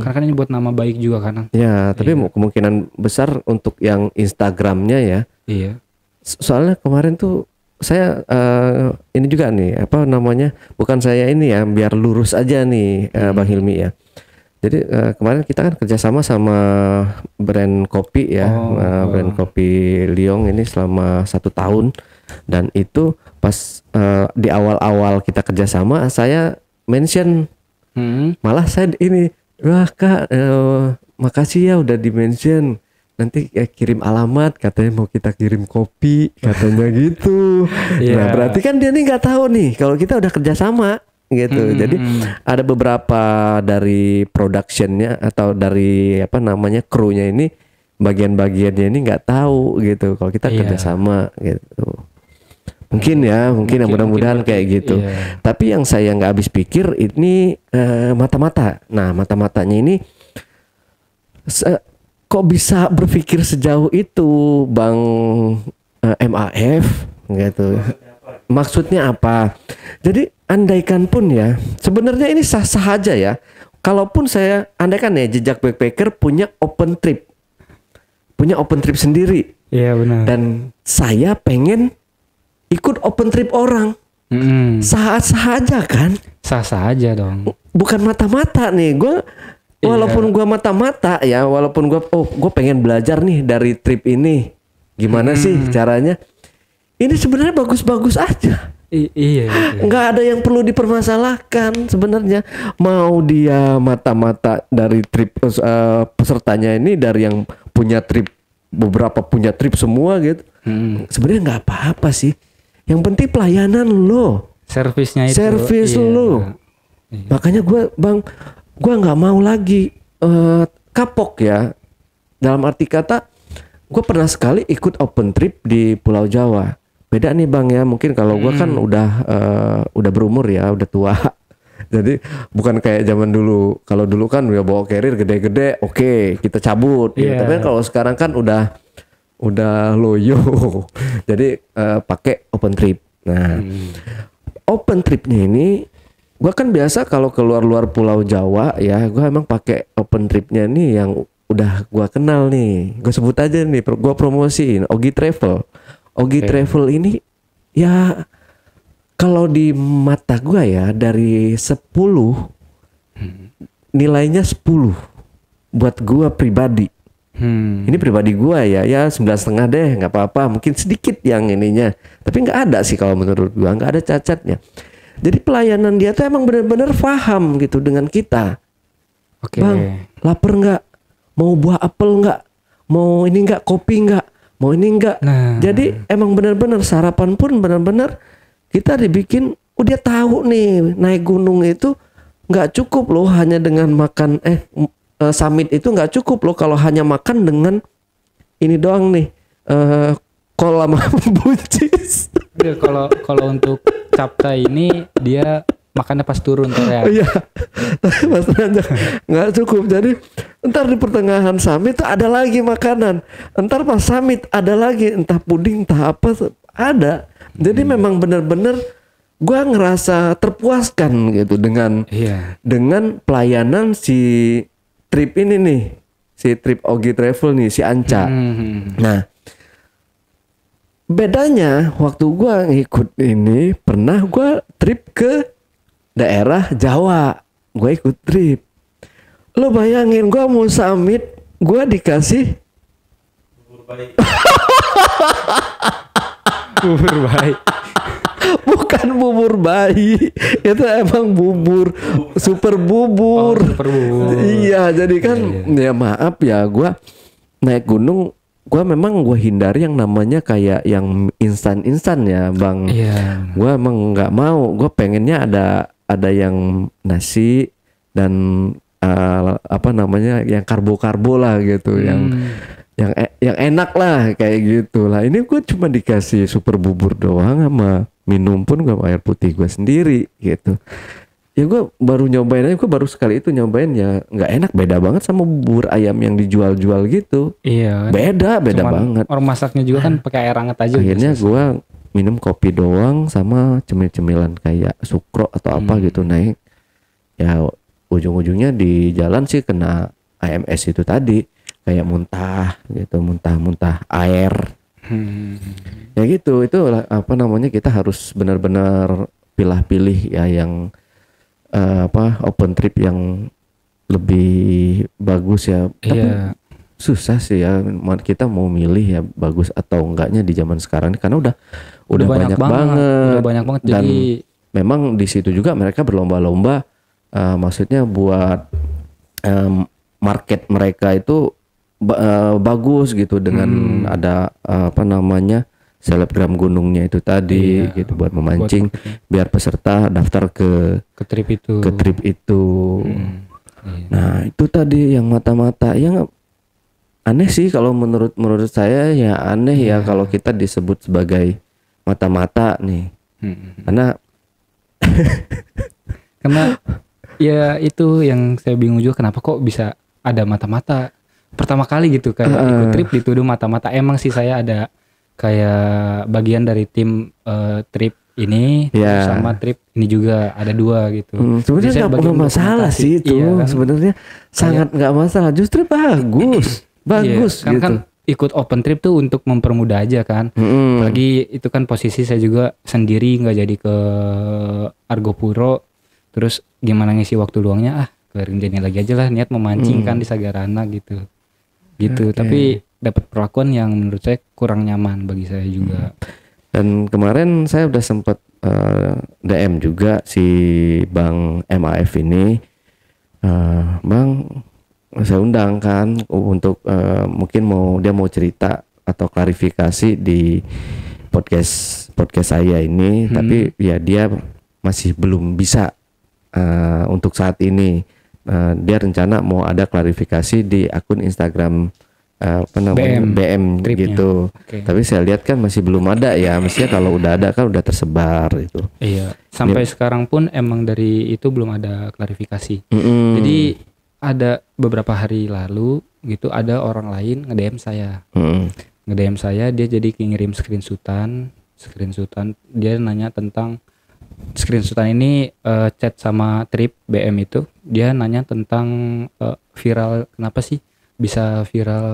Karena kan ini buat nama baik juga kan. Ya, tapi kemungkinan besar untuk yang Instagramnya ya. Iya. Soalnya kemarin tuh saya ini juga nih apa namanya, bukan saya ini ya biar lurus aja nih Bang Hilmi ya. Jadi kemarin kita kan kerjasama sama brand kopi ya, brand kopi Liong ini selama 1 tahun, dan itu pas di awal-awal kita kerjasama saya mention malah saya ini wah Kak makasih ya udah di mention. Nanti kirim alamat katanya mau kita kirim kopi katanya gitu. Nah berarti kan dia nih nggak tahu nih kalau kita udah kerjasama gitu. Jadi ada beberapa dari productionnya atau dari apa namanya krunya ini bagian-bagiannya ini nggak tahu gitu kalau kita kerjasama gitu. Mungkin mudah-mudahan kayak gitu. Tapi yang saya nggak habis pikir ini mata-mata. Nah mata-matanya ini kok bisa berpikir sejauh itu Bang MAF gitu. Maksudnya apa? Jadi andaikan pun ya sebenarnya ini sah-sah aja ya. Kalaupun saya andaikan ya jejak backpacker punya open trip sendiri. Iya benar. Dan saya pengen ikut open trip orang. Sah-sah aja kan? Sah-sah aja dong. Bukan mata-mata nih gue. Walaupun gua mata-mata ya, walaupun gua pengen belajar nih dari trip ini, gimana sih caranya? Ini sebenarnya bagus-bagus aja. Iya. Nggak ada yang perlu dipermasalahkan sebenarnya. Mau dia mata-mata dari trip pesertanya ini dari yang punya trip beberapa punya trip semua gitu. Sebenarnya nggak apa-apa sih. Yang penting pelayanan lo, servisnya itu. Servis lo. Iya. Makanya gua nggak mau lagi kapok ya. Dalam arti kata gue pernah sekali ikut open trip di Pulau Jawa. Beda nih Bang ya, mungkin kalau gue kan udah berumur ya, udah tua. Jadi bukan kayak zaman dulu. Kalau dulu kan ya bawa carrier gede-gede, oke, kita cabut. Gitu. Tapi kalau sekarang kan udah loyo. Jadi pakai open trip. Nah, open tripnya ini gue kan biasa kalau keluar Pulau Jawa ya, gue emang pakai open tripnya nih yang udah gue kenal nih. Gue sebut aja nih, gue promosiin Ogi Travel. Ogi Travel ini ya kalau di mata gue ya dari 10 nilainya 10 buat gue pribadi. Ini pribadi gue ya 9,5 deh, nggak apa-apa. Mungkin sedikit yang ininya, tapi nggak ada sih kalau menurut gue, nggak ada cacatnya. Jadi pelayanan dia tuh emang benar-benar paham gitu dengan kita. Bang, lapar nggak? mau buah apel nggak, mau ini nggak, kopi nggak, mau ini nggak. Nah. Jadi emang benar-benar sarapan pun benar-benar kita dibikin udah tahu nih naik gunung itu nggak cukup loh hanya dengan makan summit itu nggak cukup loh kalau hanya makan dengan ini doang nih kol sama buncis. Iya, kalau untuk capcay ini dia makannya pas turun tuh ya. Iya, mas aja nggak cukup. Jadi ntar di pertengahan summit tuh ada lagi makanan. Ntar pas summit ada lagi entah puding entah apa ada. Jadi memang benar-benar gua ngerasa terpuaskan gitu dengan pelayanan si trip ini nih, si trip Ogi Travel nih, si Anca. Nah, bedanya waktu gua ngikut ini pernah gua trip ke daerah Jawa, gua ikut trip. Lo bayangin gua mau summit, gua dikasih bubur bayi. bukan bubur bayi, itu emang bubur super bubur. Super bubur. Iya, jadi kan ya maaf ya, gua naik gunung, gua memang gua hindari yang namanya kayak yang instan ya Bang. Iya. Gua emang nggak mau, gua pengennya ada yang nasi dan apa namanya yang karbo lah gitu, yang enak lah kayak gitu lah. Ini gue cuma dikasih super bubur doang, sama minum pun gue air putih gue sendiri gitu. Ya gue baru nyobain aja, gue baru sekali itu nyobain, ya nggak enak, beda banget sama bubur ayam yang dijual-jual gitu. Iya. Beda Cuman banget. Orang masaknya juga kan pakai air hangat aja. Akhirnya gitu. gue minum kopi doang sama cemil-cemilan kayak sukro atau apa gitu naik. Ya ujung-ujungnya di jalan sih kena AMS itu tadi, kayak muntah gitu, muntah air. Ya gitu, itu apa namanya, kita harus benar-benar pilih ya yang open trip yang lebih bagus ya. Tapi susah sih ya kita mau milih ya bagus atau enggaknya di zaman sekarang karena udah banyak banget. Udah banyak banget. Dan jadi memang di situ juga mereka berlomba-lomba, maksudnya buat market mereka itu bagus gitu dengan ada apa namanya selebgram gunungnya itu tadi gitu buat memancing biar peserta daftar ke trip itu. Nah itu tadi yang mata-mata yang aneh sih kalau menurut saya, ya aneh ya kalau kita disebut sebagai mata-mata nih. Karena ya itu yang saya bingung juga, kenapa kok bisa ada mata-mata pertama kali gitu, kayak ikut trip dituduh mata-mata. Emang sih saya ada kayak bagian dari tim trip ini sama trip ini juga ada dua gitu. Sebenarnya nggak pernah masalah sih itu, kan? Sebenarnya sangat nggak masalah, justru bagus. Bagus kan, gitu. Kan ikut open trip tuh untuk mempermudah aja kan. Apalagi itu kan posisi saya juga sendiri, nggak jadi ke Argopuro. Terus gimana ngisi waktu luangnya, ke Rinjani lagi aja lah, niat memancing kan di Sagarana gitu. Tapi dapat perlakuan yang menurut saya kurang nyaman bagi saya juga. Dan kemarin saya udah sempat DM juga si Bang MAF ini, Bang saya undang kan untuk mungkin dia mau cerita atau klarifikasi di podcast saya ini, tapi ya dia masih belum bisa untuk saat ini. Dia rencana mau ada klarifikasi di akun Instagram apa namanya BM gitu. Tapi saya lihat kan masih belum ada ya. Mestinya kalau udah ada kan udah tersebar itu. Iya. Sampai sekarang pun emang dari itu belum ada klarifikasi. Jadi ada beberapa hari lalu gitu ada orang lain nge-DM saya. Nge-DM saya, dia jadi ngirim screenshotan. Dia nanya tentang screenshotan ini, chat sama trip BM itu. Dia nanya tentang viral, kenapa sih bisa viral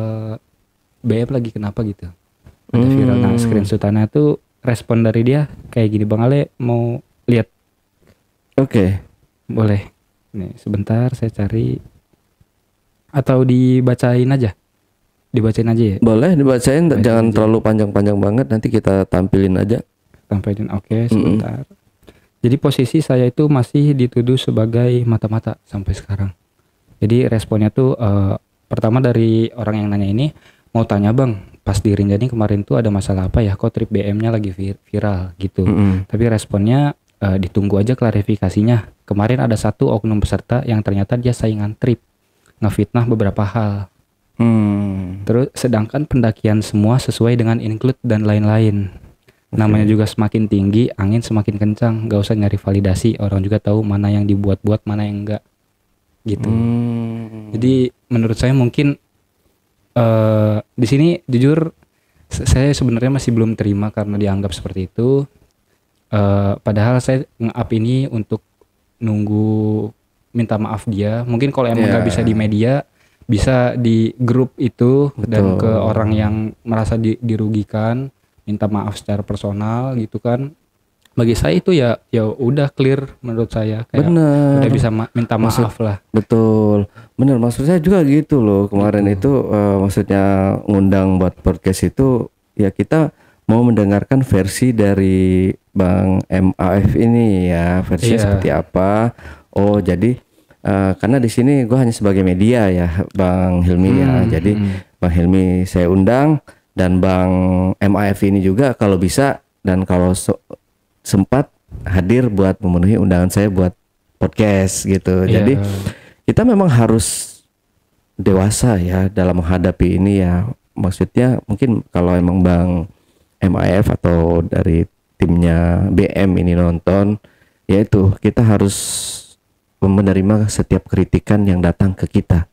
BM lagi, kenapa gitu. Ada viral. Nah, screenshotannya tuh respon dari dia kayak gini, Bang Ale mau lihat? Oke. Boleh. Nih, sebentar saya cari. Atau dibacain aja? Dibacain aja ya? Boleh dibacain, jangan terlalu panjang-panjang banget, nanti kita tampilin aja. Oke, sebentar. Jadi posisi saya itu masih dituduh sebagai mata-mata sampai sekarang. Jadi responnya tuh pertama dari orang yang nanya ini mau tanya bang, pas di Rinjani kemarin tuh ada masalah apa ya, kok trip BM-nya lagi viral gitu. Tapi responnya ditunggu aja klarifikasinya. Kemarin ada satu oknum peserta yang ternyata dia saingan trip, ngefitnah beberapa hal. Terus sedangkan pendakian semua sesuai dengan include dan lain-lain. Namanya juga semakin tinggi, angin semakin kencang. Gak usah nyari validasi, orang juga tahu mana yang dibuat-buat, mana yang enggak gitu. Jadi menurut saya mungkin di sini jujur saya sebenarnya masih belum terima karena dianggap seperti itu. Padahal saya nge-up ini untuk nunggu minta maaf dia. Mungkin kalau emang nggak bisa di media, bisa di grup itu. Betul. Dan ke orang yang merasa dirugikan, minta maaf secara personal gitu kan. Bagi saya itu ya udah clear menurut saya. Kayak bener. Udah bisa minta maaf lah. Betul. Bener, maksud saya juga gitu loh. Kemarin itu maksudnya ngundang buat podcast itu ya kita mau mendengarkan versi dari Bang MAF ini ya, versi seperti apa. Oh, jadi karena di sini gue hanya sebagai media ya, Bang Hilmi ya. Jadi Bang Hilmi saya undang dan Bang MAF ini juga kalau bisa dan kalau sempat hadir buat memenuhi undangan saya buat podcast gitu. Jadi kita memang harus dewasa ya dalam menghadapi ini ya. Maksudnya mungkin kalau emang Bang MAF atau dari timnya BM ini nonton, yaitu kita harus menerima setiap kritikan yang datang ke kita.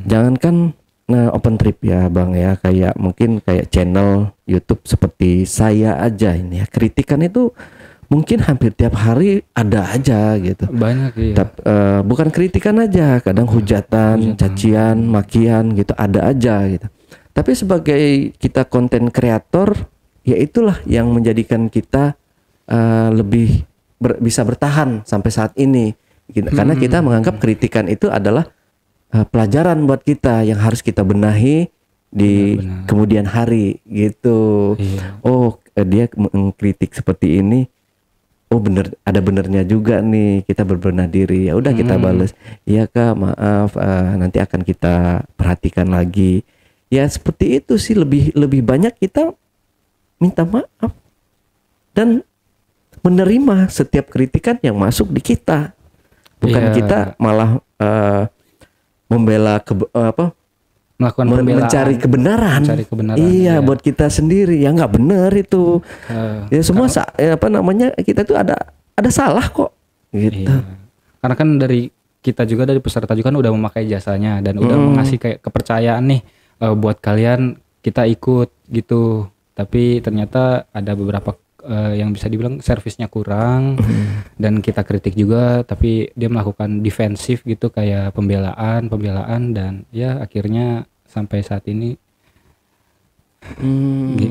Jangankan open trip ya Bang ya, kayak mungkin kayak channel YouTube seperti saya aja ini ya, kritikan itu mungkin hampir tiap hari ada aja gitu. Banyak ya. Bukan kritikan aja, kadang hujatan, cacian, makian gitu ada aja gitu. Tapi sebagai kita konten kreator, ya itulah yang menjadikan kita lebih bisa bertahan sampai saat ini. Karena kita menganggap kritikan itu adalah pelajaran buat kita yang harus kita benahi di kemudian hari gitu. Oh, dia mengkritik seperti ini. Oh bener, ada benernya juga nih, kita berbenah diri. Ya udah kita balas. Iya Kak, maaf, nanti akan kita perhatikan lagi. Ya seperti itu sih, lebih banyak kita minta maaf dan menerima setiap kritikan yang masuk di kita. Bukan kita malah membela melakukan pembelaan, mencari kebenaran. Iya, buat kita sendiri ya nggak benar itu. Ya semua kita tuh ada salah kok gitu. Iya. Karena kan dari kita juga, dari peserta juga kan udah memakai jasanya dan udah mengasih kayak kepercayaan nih buat kalian, kita ikut gitu. Tapi ternyata ada beberapa yang bisa dibilang servisnya kurang dan kita kritik juga, tapi dia melakukan defensif gitu kayak pembelaan dan ya akhirnya sampai saat ini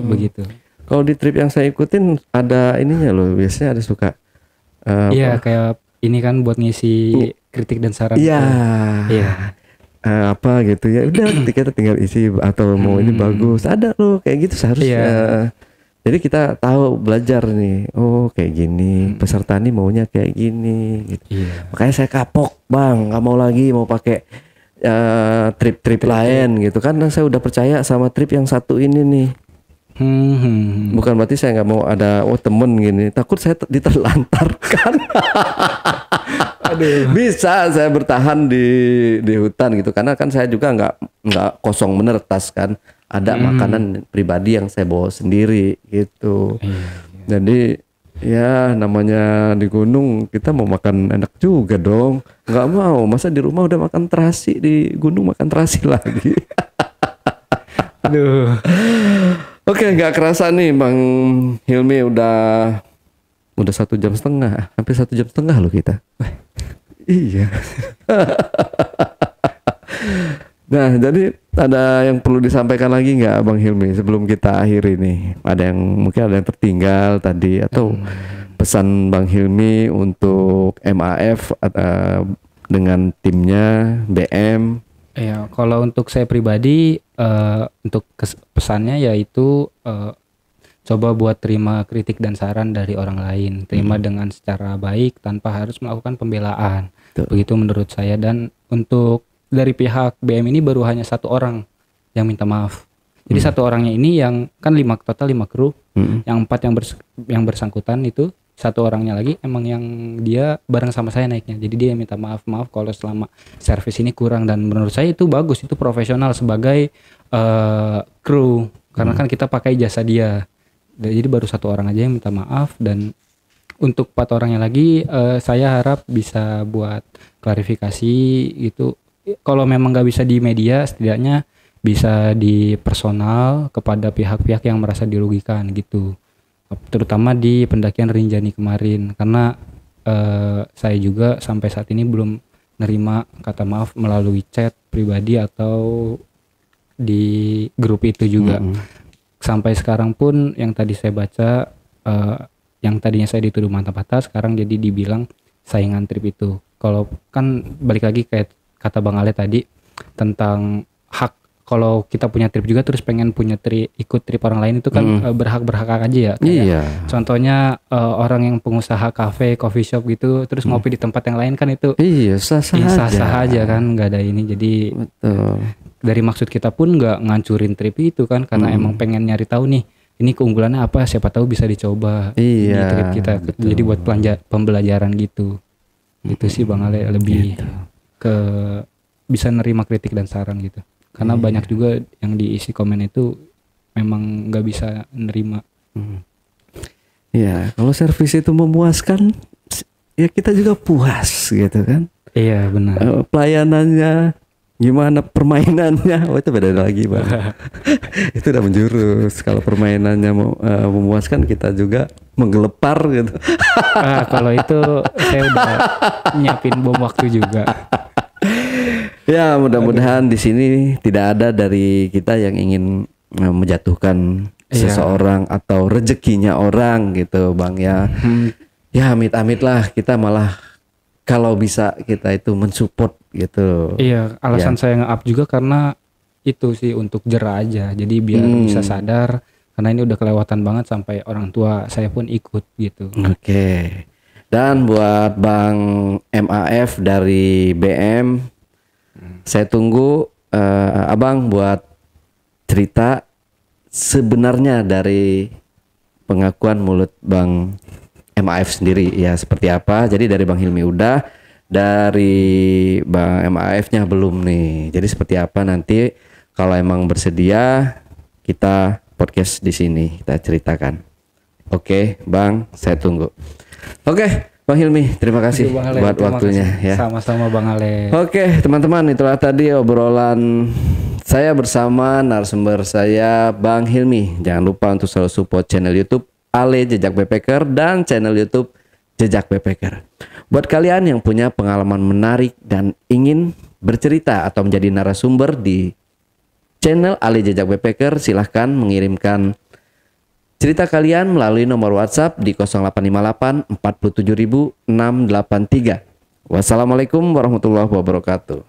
begitu. Kalau di trip yang saya ikutin ada ininya loh, biasanya ada suka kayak ini kan buat ngisi kritik dan saran. Iya. Apa gitu ya, udah kita tinggal isi atau mau ini bagus, ada loh kayak gitu seharusnya. Jadi kita tahu, belajar nih, oh kayak gini, peserta nih maunya kayak gini gitu. Makanya saya kapok Bang, nggak mau lagi mau pakai trip lain gitu kan. Saya udah percaya sama trip yang satu ini nih. Bukan berarti saya nggak mau ada temen gini, takut saya diterlantarkan. Aduh. Bisa saya bertahan di hutan gitu, karena kan saya juga nggak kosong bener tas kan. Ada makanan pribadi yang saya bawa sendiri gitu. Jadi ya namanya di gunung kita mau makan enak juga dong. Nggak mau, masa di rumah udah makan terasi, di gunung makan terasi lagi. Aduh. Oke, nggak kerasa nih Bang Hilmi udah 1,5 jam, hampir 1,5 jam loh kita. Iya. Nah, jadi ada yang perlu disampaikan lagi nggak Bang Hilmi sebelum kita akhiri nih? Mungkin ada yang tertinggal tadi atau pesan Bang Hilmi untuk MAF dengan timnya BM? Ya, kalau untuk saya pribadi untuk pesannya yaitu coba buat terima kritik dan saran dari orang lain, terima dengan secara baik tanpa harus melakukan pembelaan. Begitu menurut saya. Dan untuk dari pihak BM ini baru hanya 1 orang yang minta maaf. Jadi 1 orangnya ini yang kan total 5 kru, yang 4 yang bersangkutan itu 1 orangnya lagi emang yang dia bareng sama saya naiknya. Jadi dia minta maaf kalau selama servis ini kurang, dan menurut saya itu bagus, itu profesional sebagai kru karena kan kita pakai jasa dia. Jadi baru 1 orang aja yang minta maaf, dan untuk 4 orangnya lagi saya harap bisa buat klarifikasi gitu. Kalau memang nggak bisa di media, setidaknya bisa di personal kepada pihak-pihak yang merasa dirugikan gitu. Terutama di pendakian Rinjani kemarin, karena saya juga sampai saat ini belum nerima kata maaf melalui chat pribadi atau di grup itu juga. Sampai sekarang pun yang tadi saya baca, yang tadinya saya dituduh mantap-mantap, sekarang jadi dibilang saingan trip itu. Kalau kan balik lagi kayak kata Bang Ale tadi tentang hak, kalau kita punya trip juga terus pengen punya ikut trip orang lain itu kan berhak aja ya. Kayak contohnya orang yang pengusaha kafe, coffee shop gitu terus ngopi di tempat yang lain kan itu sah-sah aja kan, nggak ada ini. Jadi betul. Dari maksud kita pun nggak ngancurin trip itu kan, karena emang pengen nyari tahu nih ini keunggulannya apa, siapa tahu bisa dicoba di trip kita. Betul. Jadi buat pembelajaran gitu. Itu sih Bang Ale lebih ke bisa nerima kritik dan saran gitu. Karena banyak juga yang diisi komen itu memang nggak bisa nerima. Ya, kalau servis itu memuaskan, ya kita juga puas gitu kan. Iya benar. Pelayanannya gimana, permainannya, itu beda lagi Bang. Itu udah menjurus. Kalau permainannya memuaskan, kita juga menggelepar gitu. Kalau itu saya udah nyiapin bom waktu juga. Ya mudah-mudahan di sini tidak ada dari kita yang ingin menjatuhkan seseorang atau rezekinya orang gitu Bang ya. Ya amit-amit lah, kita malah kalau bisa kita itu mensupport gitu. Iya, alasan saya nge-up juga karena itu sih untuk jera aja. Jadi biar bisa sadar, karena ini udah kelewatan banget sampai orang tua saya pun ikut gitu. Oke. Dan buat Bang MAF dari BM, saya tunggu Abang buat cerita sebenarnya dari pengakuan mulut Bang MAF sendiri ya seperti apa. Jadi dari Bang Hilmi udah, dari Bang MAF-nya belum nih. Jadi seperti apa nanti kalau emang bersedia kita podcast di sini kita ceritakan. Oke, Bang, saya tunggu. Oke, Bang Hilmi, terima kasih buat waktunya ya. Sama-sama Bang Ale. Oke, teman-teman, itulah tadi obrolan saya bersama narasumber saya Bang Hilmi. Jangan lupa untuk selalu support channel YouTube Ale Jejak Backpacker dan channel YouTube Jejak Backpacker. Buat kalian yang punya pengalaman menarik dan ingin bercerita atau menjadi narasumber di channel Ale Jejak Backpacker, silahkan mengirimkan cerita kalian melalui nomor WhatsApp di 0858 47683. Wassalamualaikum warahmatullahi wabarakatuh.